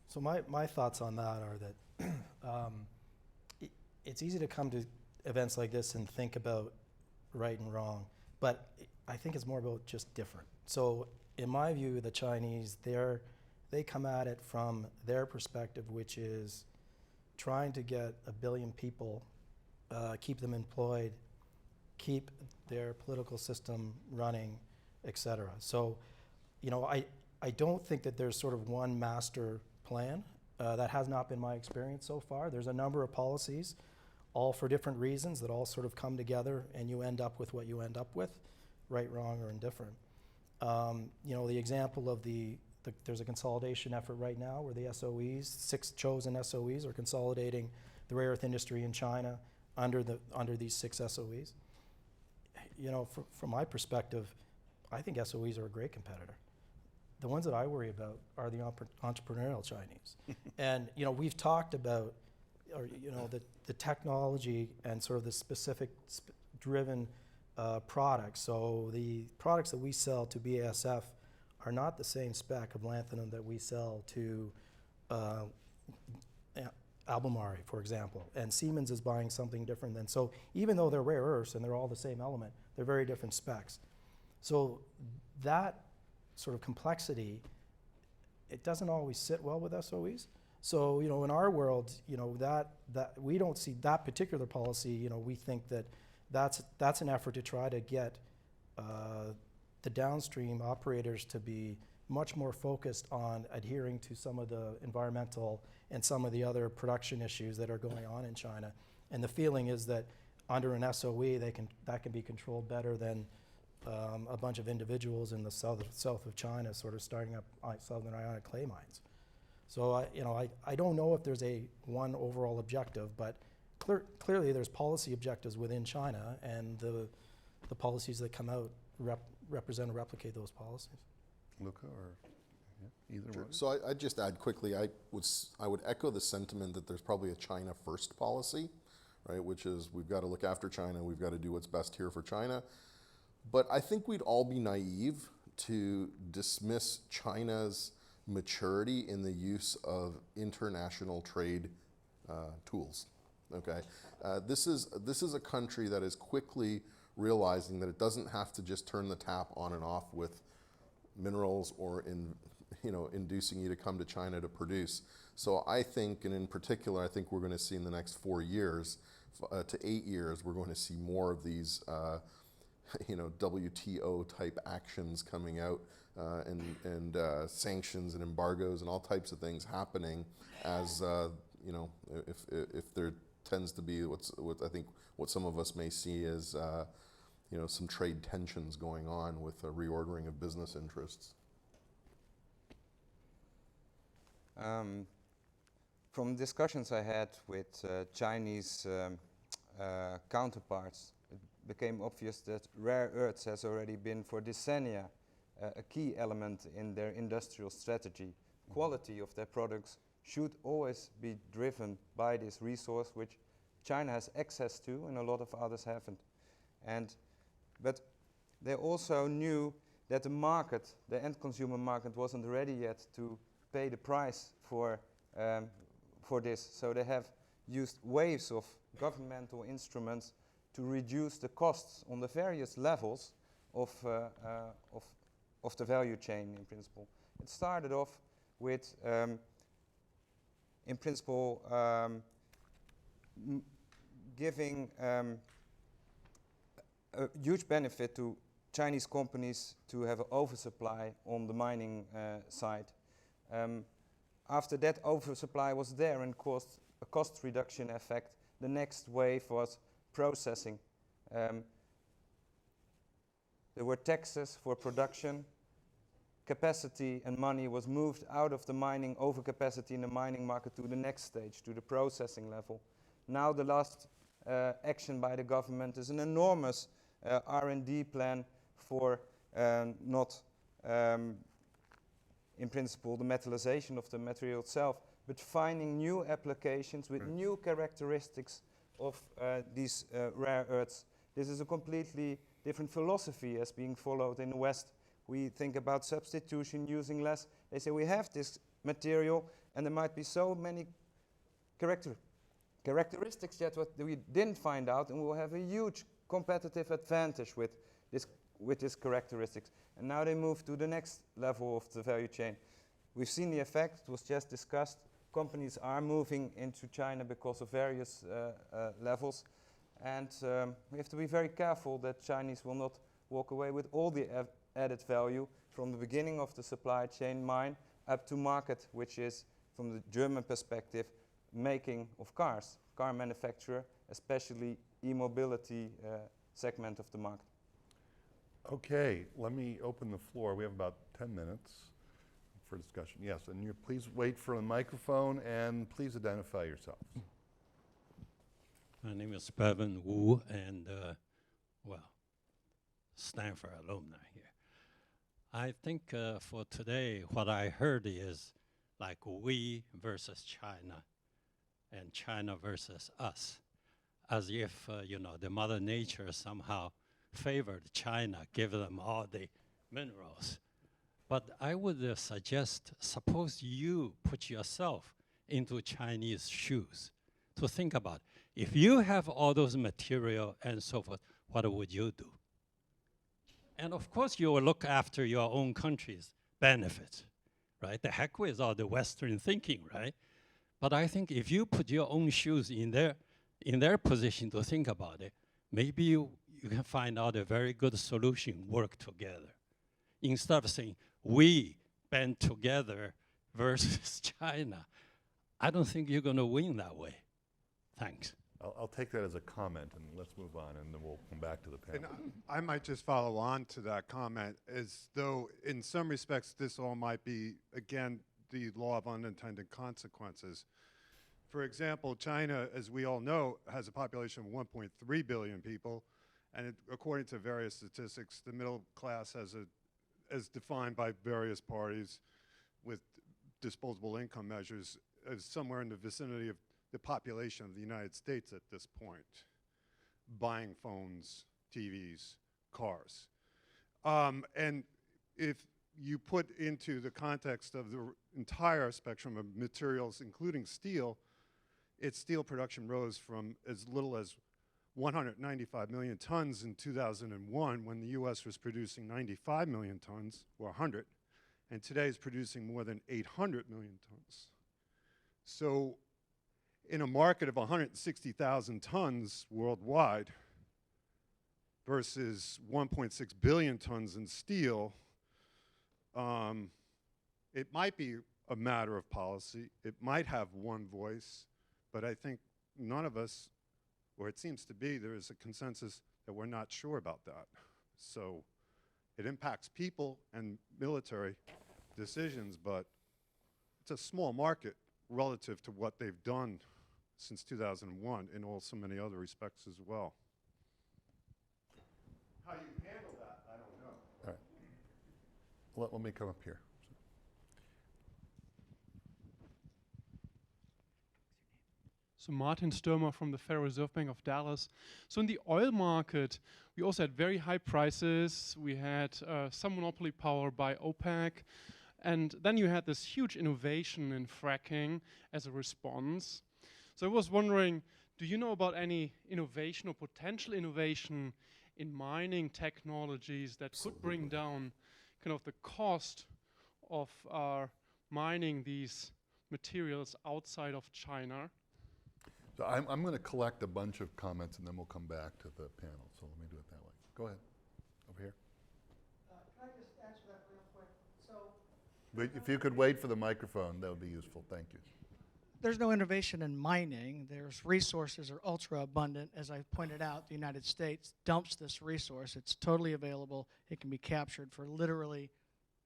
[SPEAKER 5] So my thoughts on that are that it's easy to come to events like this and think about right and wrong, but I think it's more about just different. So in my view, the Chinese, they come at it from their perspective, which is trying to get 1 billion people, keep them employed, keep their political system running, et cetera. So, you know, I don't think that there's sort of one master plan. That has not been my experience so far. There's a number of policies, all for different reasons, that all sort of come together and you end up with what you end up with, right, wrong, or indifferent. You know, the example of there's a consolidation effort right now where the SOEs, 6 chosen SOEs, are consolidating the rare earth industry in China under these 6 SOEs. You know, from my perspective, I think SOEs are a great competitor. The ones that I worry about are the entrepreneurial Chinese. And, you know, we've talked about, you know, the technology and sort of the specific driven products. So the products that we sell to BASF are not the same spec of lanthanum that we sell to Albemarle, for example. And Siemens is buying something different than, so even though they're rare earths and they're all the same element, they're very different specs. So that sort of complexity, it doesn't always sit well with SOEs. So, you know, in our world, you know, that we don't see that particular policy. You know, we think that that's an effort to try to get the downstream operators to be much more focused on adhering to some of the environmental and some of the other production issues that are going on in China. And the feeling is that under an SOE, that can be controlled better than a bunch of individuals in the south of China sort of starting up southern ionic clay mines. So you know, I don't know if there's one overall objective, but clearly there's policy objectives within China, and the policies that come out represent or replicate those policies.
[SPEAKER 1] Luka, or either
[SPEAKER 3] Sure.
[SPEAKER 1] one?
[SPEAKER 3] So I'd just add quickly, I would echo the sentiment that there's probably a China first policy, right? Which is, we've got to look after China, we've got to do what's best here for China. But I think we'd all be naive to dismiss China's maturity in the use of international trade tools. Okay, this is a country that is quickly realizing that it doesn't have to just turn the tap on and off with minerals or inducing you to come to China to produce. So I think, and in particular, I think we're going to see in the next 4 years to 8 years, we're going to see more of these WTO type actions coming out, and sanctions and embargoes and all types of things happening, as if there tends to be what some of us may see as some trade tensions going on with a reordering of business interests.
[SPEAKER 2] From discussions I had with Chinese counterparts, it became obvious that rare earths has already been for decennia a key element in their industrial strategy. Quality of their products should always be driven by this resource, which China has access to and a lot of others haven't. But they also knew that the market, the end consumer market, wasn't ready yet to pay the price for this. So they have used waves of governmental instruments to reduce the costs on the various levels of the value chain, in principle. It started off with, in principle, giving a huge benefit to Chinese companies to have an oversupply on the mining side. After that oversupply was there and caused a cost reduction effect, the next wave was processing. There were taxes for production. Capacity and money was moved out of the mining overcapacity in the mining market to the next stage, to the processing level. Now the last action by the government is an enormous R&D plan for not, in principle, the metallization of the material itself, but finding new applications with new characteristics of these rare earths. This is a completely different philosophy as being followed in the West. We think about substitution, using less. They say we have this material and there might be so many characteristics yet what we didn't find out, and we'll have a huge competitive advantage with these characteristics. And now they move to the next level of the value chain. We've seen the effect, it was just discussed. Companies are moving into China because of various levels. And we have to be very careful that Chinese will not walk away with all the added value from the beginning of the supply chain mine up to market, which is, from the German perspective, making of cars, car manufacturer, especially e-mobility segment of the market.
[SPEAKER 1] Okay, let me open the floor. We have about 10 minutes for discussion. Yes, and you please wait for the microphone and please identify yourself.
[SPEAKER 6] My name is Bevan Wu, and Stanford alumni here. I think for today, what I heard is like we versus China and China versus us, as if, the Mother Nature somehow favored China, give them all the minerals. But I would suggest, suppose you put yourself into Chinese shoes to think about, if you have all those material and so forth, what would you do? And of course, you will look after your own country's benefits, right? The heck with all the Western thinking, right? But I think if you put your own shoes in their position to think about it, maybe you can find out a very good solution, work together. Instead of saying, we band together versus China, I don't think you're going to win that way. Thanks.
[SPEAKER 1] I'll take that as a comment, and let's move on, and then we'll come back to the panel.
[SPEAKER 7] And I might just follow on to that comment, as though in some respects this all might be, again, the law of unintended consequences. For example, China, as we all know, has a population of 1.3 billion people, and according to various statistics, the middle class as defined by various parties with disposable income measures, is somewhere in the vicinity of the population of the United States at this point, buying phones, TVs, cars. And if you put into the context of the entire spectrum of materials, including steel, its steel production rose from as little as 195 million tons in 2001, when the US was producing 95 million tons, or 100, and today is producing more than 800 million tons. So in a market of 160,000 tons worldwide versus 1.6 billion tons in steel, it might be a matter of policy. It might have one voice, but I think none of us, or it seems to be, there is a consensus that we're not sure about that. So it impacts people and military decisions, but it's a small market relative to what they've done since 2001 in so many other respects as well. How you handle that, I don't know.
[SPEAKER 1] All right. Let me come up here.
[SPEAKER 8] So Martin Sturmer from the Federal Reserve Bank of Dallas. So in the oil market, we also had very high prices. We had some monopoly power by OPEC. And then you had this huge innovation in fracking as a response. So I was wondering, do you know about any innovation or potential innovation in mining technologies that could bring down kind of the cost of mining these materials outside of China?
[SPEAKER 1] So I'm going to collect a bunch of comments and then we'll come back to the panel. So let me do it that way. Go ahead. Over here.
[SPEAKER 9] Can I just answer that real quick? So
[SPEAKER 1] But if you could wait for the microphone, that would be useful. Thank you.
[SPEAKER 9] there's no innovation in mining. There's resources are ultra abundant. As I pointed out, the United States dumps this resource. It's totally available. It can be captured for literally,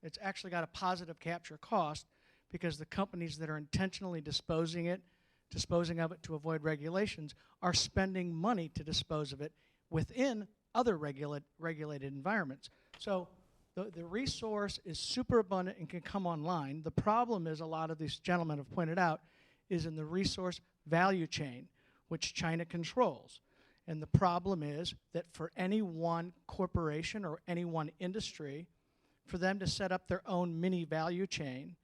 [SPEAKER 9] it's actually got a positive capture cost because the companies that are intentionally disposing of it to avoid regulations are spending money to dispose of it within other regulated environments. So the resource is super abundant and can come online. The problem is, a lot of these gentlemen have pointed out, is in the resource value chain, which China controls. And the problem is that for any one corporation or any one industry, for them to set up their own mini value chain,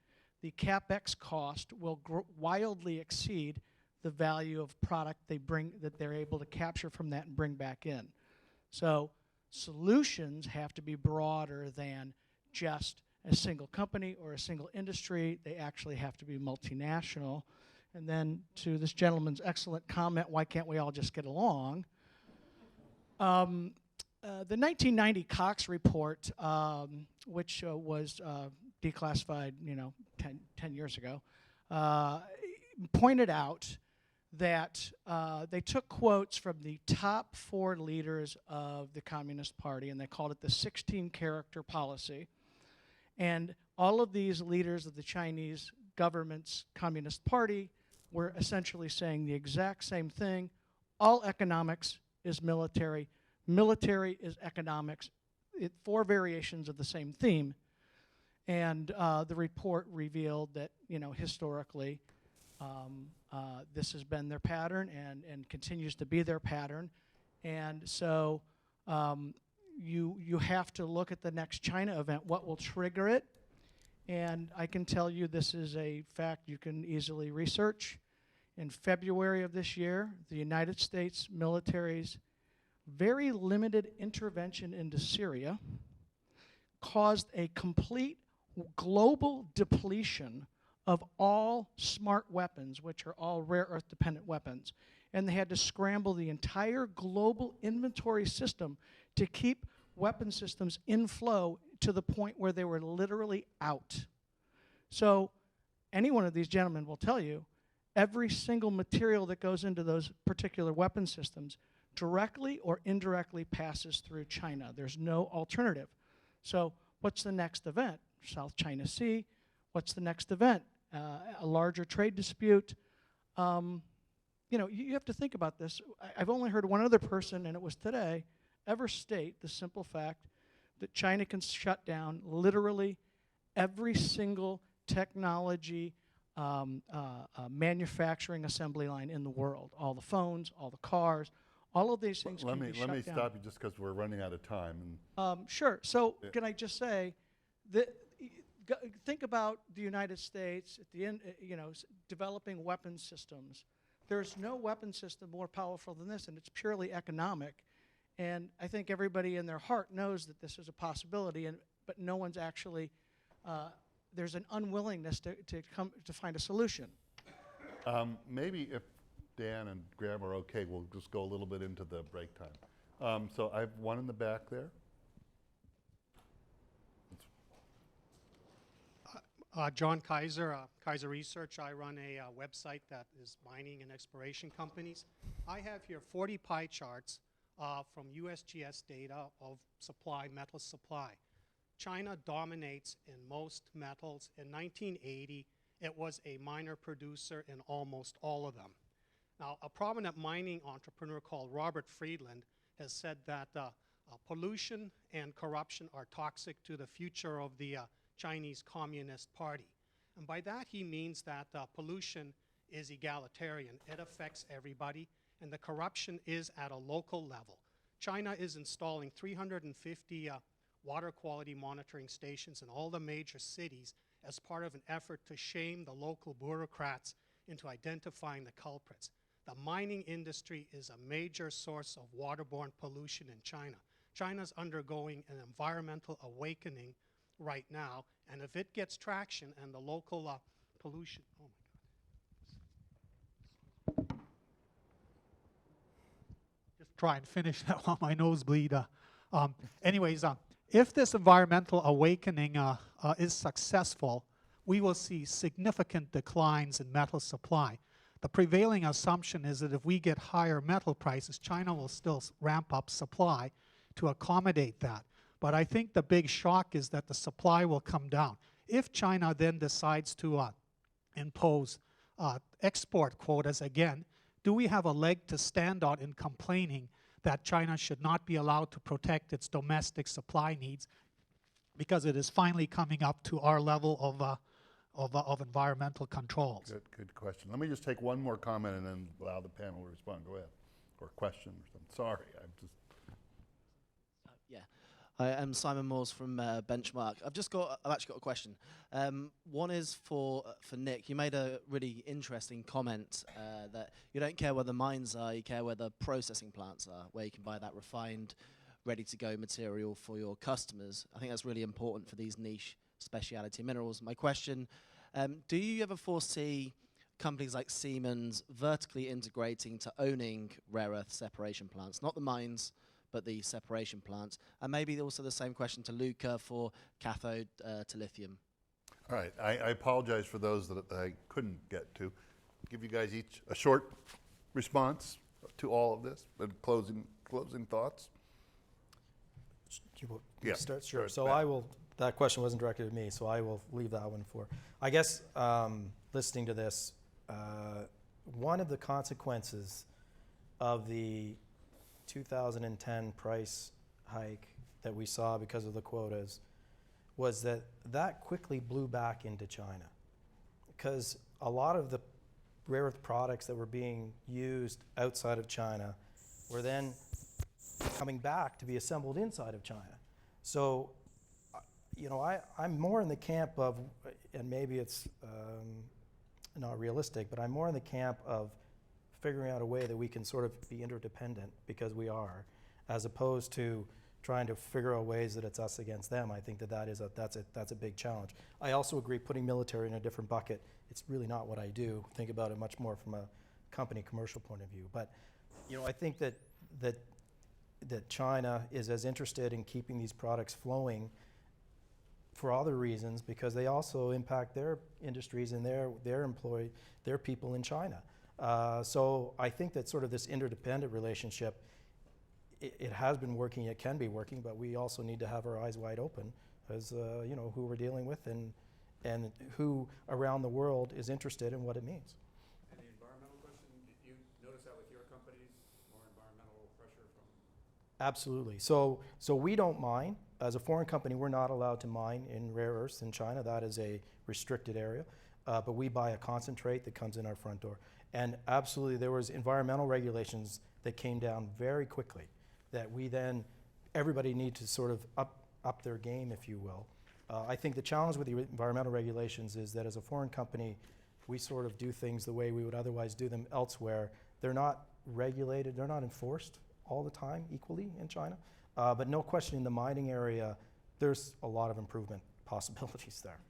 [SPEAKER 9] the CapEx cost will wildly exceed the value of product they bring, that they're able to capture from that and bring back in. So solutions have to be broader than just a single company or a single industry. They actually have to be multinational. And then to this gentleman's excellent comment, why can't we all just get along? The 1990 Cox report, which was declassified, 10 years ago, pointed out that they took quotes from the top 4 leaders of the Communist Party, and they called it the 16-character policy. And all of these leaders of the Chinese government's Communist Party were essentially saying the exact same thing. All economics is military. Military is economics. 4 variations of the same theme. And the report revealed that, historically, this has been their pattern and continues to be their pattern. And so you have to look at the next China event, what will trigger it. And I can tell you this is a fact you can easily research. In February of this year, the United States military's very limited intervention into Syria caused a complete global depletion of all smart weapons, which are all rare earth dependent weapons. And they had to scramble the entire global inventory system to keep weapon systems in flow to the point where they were literally out. So any one of these gentlemen will tell you, every single material that goes into those particular weapon systems directly or indirectly passes through China. There's no alternative. So what's the next event? South China Sea. What's the next event? A larger trade dispute. You have to think about this. I've only heard one other person, and it was today, ever state the simple fact that China can shut down literally every single technology manufacturing assembly line in the world. All the phones, all the cars, all of these things can be shut down.
[SPEAKER 1] Let me stop you just because we're running out of time.
[SPEAKER 9] Sure. So can I just say that think about the United States at the end, developing weapon systems. There's no weapon system more powerful than this, and it's purely economic. And I think everybody in their heart knows that this is a possibility, but no one's actually. There's an unwillingness to find a solution.
[SPEAKER 1] Maybe if Dan and Graham are okay, we'll just go a little bit into the break time. So I have one in the back there.
[SPEAKER 10] John Kaiser, Kaiser Research. I run a website that is mining and exploration companies. I have here 40 pie charts from USGS data of supply, metal supply. China dominates in most metals. In 1980, it was a minor producer in almost all of them. Now, a prominent mining entrepreneur called Robert Friedland has said that pollution and corruption are toxic to the future of the Chinese Communist Party. And by that he means that pollution is egalitarian. It affects everybody, and the corruption is at a local level. China is installing 350 water quality monitoring stations in all the major cities as part of an effort to shame the local bureaucrats into identifying the culprits. The mining industry is a major source of waterborne pollution in China. China's undergoing an environmental awakening right now, and if it gets traction and the local pollution, oh my God. Just try and finish that while my nose bleed. Anyways, if this environmental awakening is successful, we will see significant declines in metal supply. The prevailing assumption is that if we get higher metal prices, China will still ramp up supply to accommodate that. But I think the big shock is that the supply will come down. If China then decides to impose export quotas again, do we have a leg to stand on in complaining that China should not be allowed to protect its domestic supply needs because it is finally coming up to our level of environmental controls?
[SPEAKER 1] Good question. Let me just take one more comment and then allow the panel to respond. Go ahead. Or question or something. Sorry, I'm just...
[SPEAKER 11] Yeah. Hi, I'm Simon Moores from Benchmark. I've actually got a question. One is for Nick. You made a really interesting comment that you don't care where the mines are, you care where the processing plants are, where you can buy that refined, ready-to-go material for your customers. I think that's really important for these niche specialty minerals. My question, do you ever foresee companies like Siemens vertically integrating to owning rare earth separation plants, not the mines, but the separation plants? And maybe also the same question to Luka for cathode to lithium.
[SPEAKER 1] All right, I apologize for those that I couldn't get to. Give you guys each a short response to all of this, and closing thoughts.
[SPEAKER 5] Yeah, start, sure. So I will, that question wasn't directed at me, so I will leave that one for, I guess, listening to this, one of the consequences of the 2010 price hike that we saw because of the quotas was that quickly blew back into China, because a lot of the rare earth products that were being used outside of China were then coming back to be assembled inside of China. So, you know, I'm more in the camp of, and maybe it's not realistic, but I'm more in the camp of figuring out a way that we can sort of be interdependent, because we are, as opposed to trying to figure out ways that it's us against them. I think that's a big challenge. I also agree putting military in a different bucket. It's really not what I do. Think about it much more from a company commercial point of view. But you know, I think that China is as interested in keeping these products flowing for other reasons, because they also impact their industries and their people in China. So I think that sort of this interdependent relationship, it has been working, it can be working, but we also need to have our eyes wide open as you know, who we're dealing with and who around the world is interested in what it means.
[SPEAKER 12] And the environmental question, did you notice that with your companies, more environmental pressure from?
[SPEAKER 5] Absolutely. So we don't mine. As a foreign company, we're not allowed to mine in rare earths in China. That is a restricted area. But we buy a concentrate that comes in our front door. And absolutely, there was environmental regulations that came down very quickly, that we then, everybody needs to sort of up their game, if you will. I think the challenge with the environmental regulations is that as a foreign company, we sort of do things the way we would otherwise do them elsewhere. They're not regulated, they're not enforced all the time equally in China. But no question, in the mining area, there's a lot of improvement possibilities there.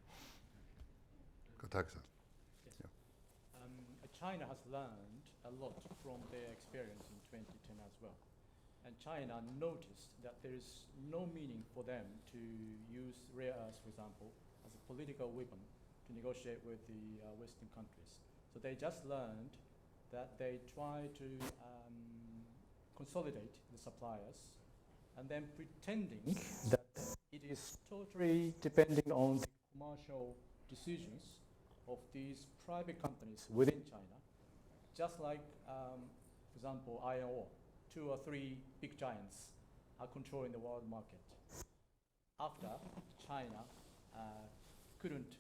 [SPEAKER 1] Kotaki.
[SPEAKER 4] China has learned a lot from their experience in 2010 as well. And China noticed that there is no meaning for them to use rare earths, for example, as a political weapon to negotiate with the Western countries. So they just learned that they try to consolidate the suppliers and then pretending that it is totally depending on the commercial decisions of these private companies within China, just like, for example, iron ore. 2 or 3 big giants are controlling the world market. After China couldn't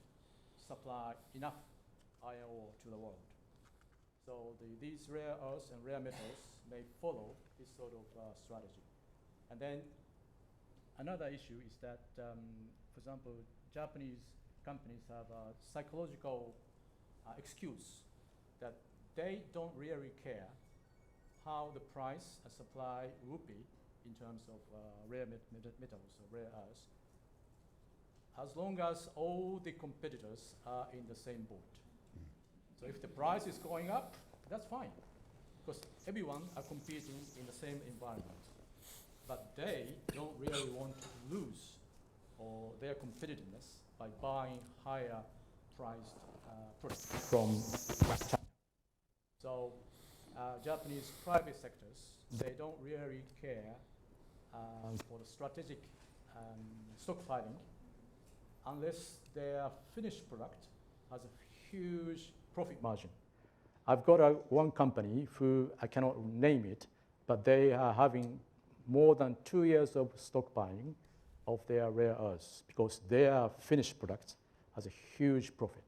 [SPEAKER 4] supply enough iron ore to the world. So these rare earths and rare metals may follow this sort of strategy. And then another issue is that, for example, Japanese companies have a psychological excuse that they don't really care how the price and supply would be in terms of rare metals or rare earths, as long as all the competitors are in the same boat. So if the price is going up, that's fine, because everyone are competing in the same environment. But they don't really want to lose or their competitiveness by buying higher priced products from China. So Japanese private sectors, they don't really care for the strategic stockpiling unless their finished product has a huge profit margin. I've got one company who I cannot name it, but they are having more than 2 years of stockpiling of their rare earths because their finished product has a huge profit.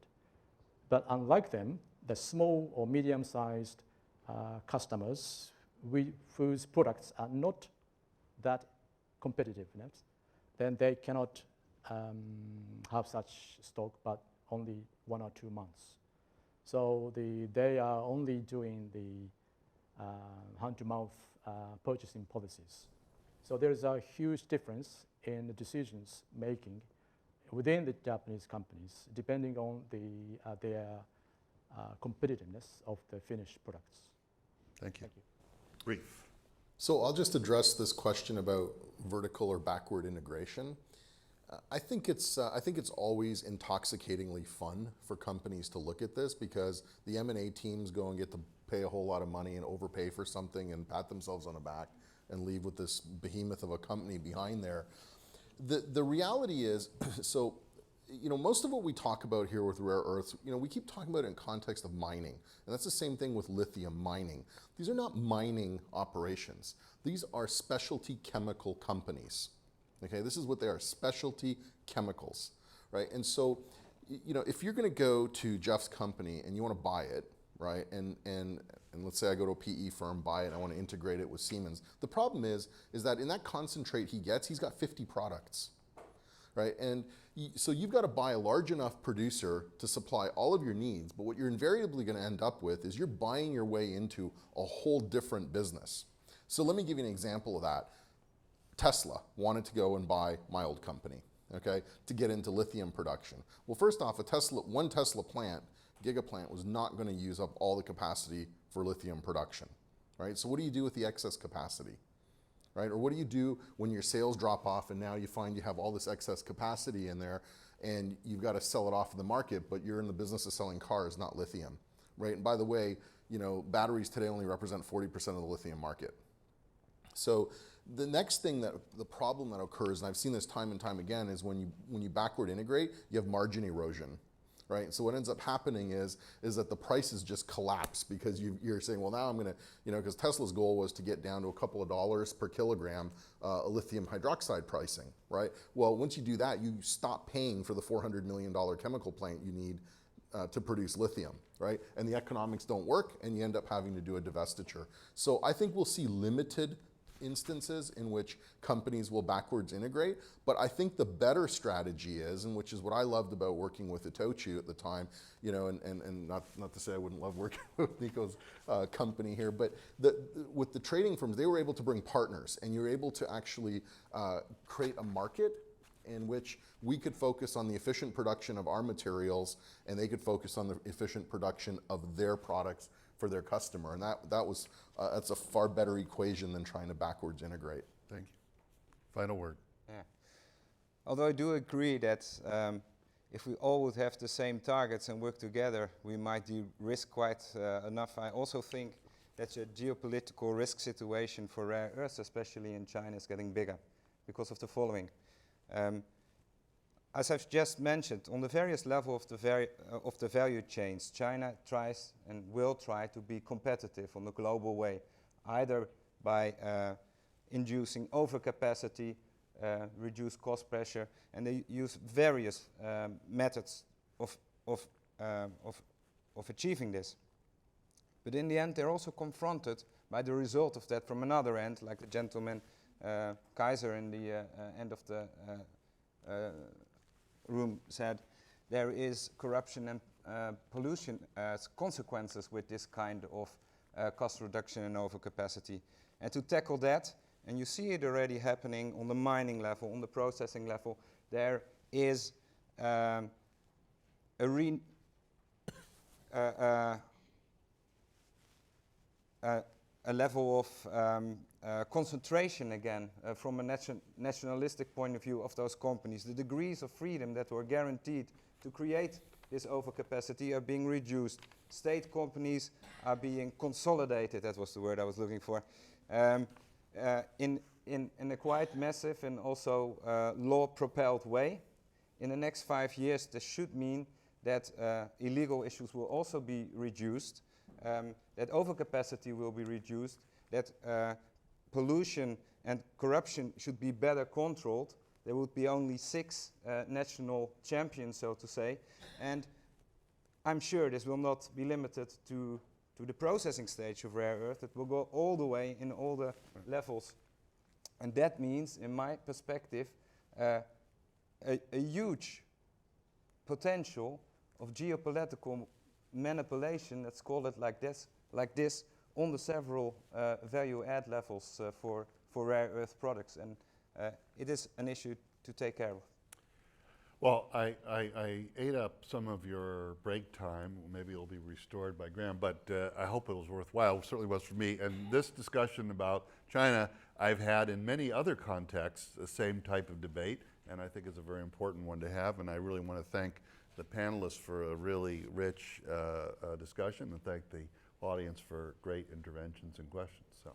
[SPEAKER 4] But unlike them, the small or medium-sized customers whose products are not that competitive, then they cannot have such stock, but only 1 or 2 months. So they are only doing the hand-to-mouth purchasing policies. So there's a huge difference in the decisions making within the Japanese companies, depending on their competitiveness of the finished products.
[SPEAKER 1] Thank you.
[SPEAKER 4] Thank you.
[SPEAKER 1] Brief.
[SPEAKER 3] So I'll just address this question about vertical or backward integration. I think it's always intoxicatingly fun for companies to look at this because the M&A teams go and get to pay a whole lot of money and overpay for something and pat themselves on the back and leave with this behemoth of a company behind there. The reality is, so, most of what we talk about here with rare earths, we keep talking about it in context of mining. And that's the same thing with lithium mining. These are not mining operations. These are specialty chemical companies. Okay, this is what they are, specialty chemicals, right? And so, if you're gonna go to Geoff's company and you wanna buy it, right? And let's say I go to a PE firm, buy it, and I wanna integrate it with Siemens. The problem is that in that concentrate he gets, he's got 50 products, right? And so you've gotta buy a large enough producer to supply all of your needs, but what you're invariably gonna end up with is you're buying your way into a whole different business. So let me give you an example of that. Tesla wanted to go and buy my old company, okay, to get into lithium production. Well, first off, one Tesla plant, gigaplant, was not going to use up all the capacity for lithium production, right? So what do you do with the excess capacity, right? Or what do you do when your sales drop off and now you find you have all this excess capacity in there and you've got to sell it off in the market, but you're in the business of selling cars, not lithium, right? And by the way, batteries today only represent 40% of the lithium market. So the next thing the problem that occurs, and I've seen this time and time again, is when you backward integrate, you have margin erosion, right? So what ends up happening is that the prices just collapse because you're saying, well, now I'm gonna, because Tesla's goal was to get down to a couple of dollars per kilogram lithium hydroxide pricing, right? Well, once you do that, you stop paying for the $400 million chemical plant you need to produce lithium, right? And the economics don't work, and you end up having to do a divestiture. So I think we'll see limited instances in which companies will backwards integrate, but I think the better strategy is, and which is what I loved about working with Itochu at the time, and not to say I wouldn't love working with Nico's company here, but with the trading firms, they were able to bring partners, and you were able to actually create a market in which we could focus on the efficient production of our materials, and they could focus on the efficient production of their products for their customer, and that's a far better equation than trying to backwards integrate.
[SPEAKER 1] Thank you. Final word.
[SPEAKER 2] Yeah. Although I do agree that if we all would have the same targets and work together, we might de-risk quite enough. I also think that the geopolitical risk situation for rare earths, especially in China, is getting bigger because of the following. As I've just mentioned, on the various levels of the value chains, China tries and will try to be competitive on a global way, either by inducing overcapacity, reduce cost pressure, and they use various methods of achieving this. But in the end, they're also confronted by the result of that from another end, like the gentleman Kaiser in the end of the room said, there is corruption and pollution as consequences with this kind of cost reduction and overcapacity. And to tackle that, and you see it already happening on the mining level, on the processing level, there is a level of concentration again from a nationalistic point of view of those companies. The degrees of freedom that were guaranteed to create this overcapacity are being reduced. State companies are being consolidated, that was the word I was looking for, in a quite massive and also law-propelled way. In the next 5 years, this should mean that illegal issues will also be reduced, that overcapacity will be reduced, that pollution and corruption should be better controlled. There would be only 6 national champions, so to say, and I'm sure this will not be limited to the processing stage of rare earth. It will go all the way in all the levels, and that means, in my perspective, a huge potential of geopolitical manipulation, let's call it like this, on the several value add levels for rare earth products, and it is an issue to take care of.
[SPEAKER 1] Well, I ate up some of your break time. Maybe it'll be restored by Graham, but I hope it was worthwhile. It certainly was for me. And this discussion about China, I've had in many other contexts, the same type of debate, and I think it's a very important one to have. And I really want to thank the panelists for a really rich discussion, and thank the audience for great interventions and questions. So.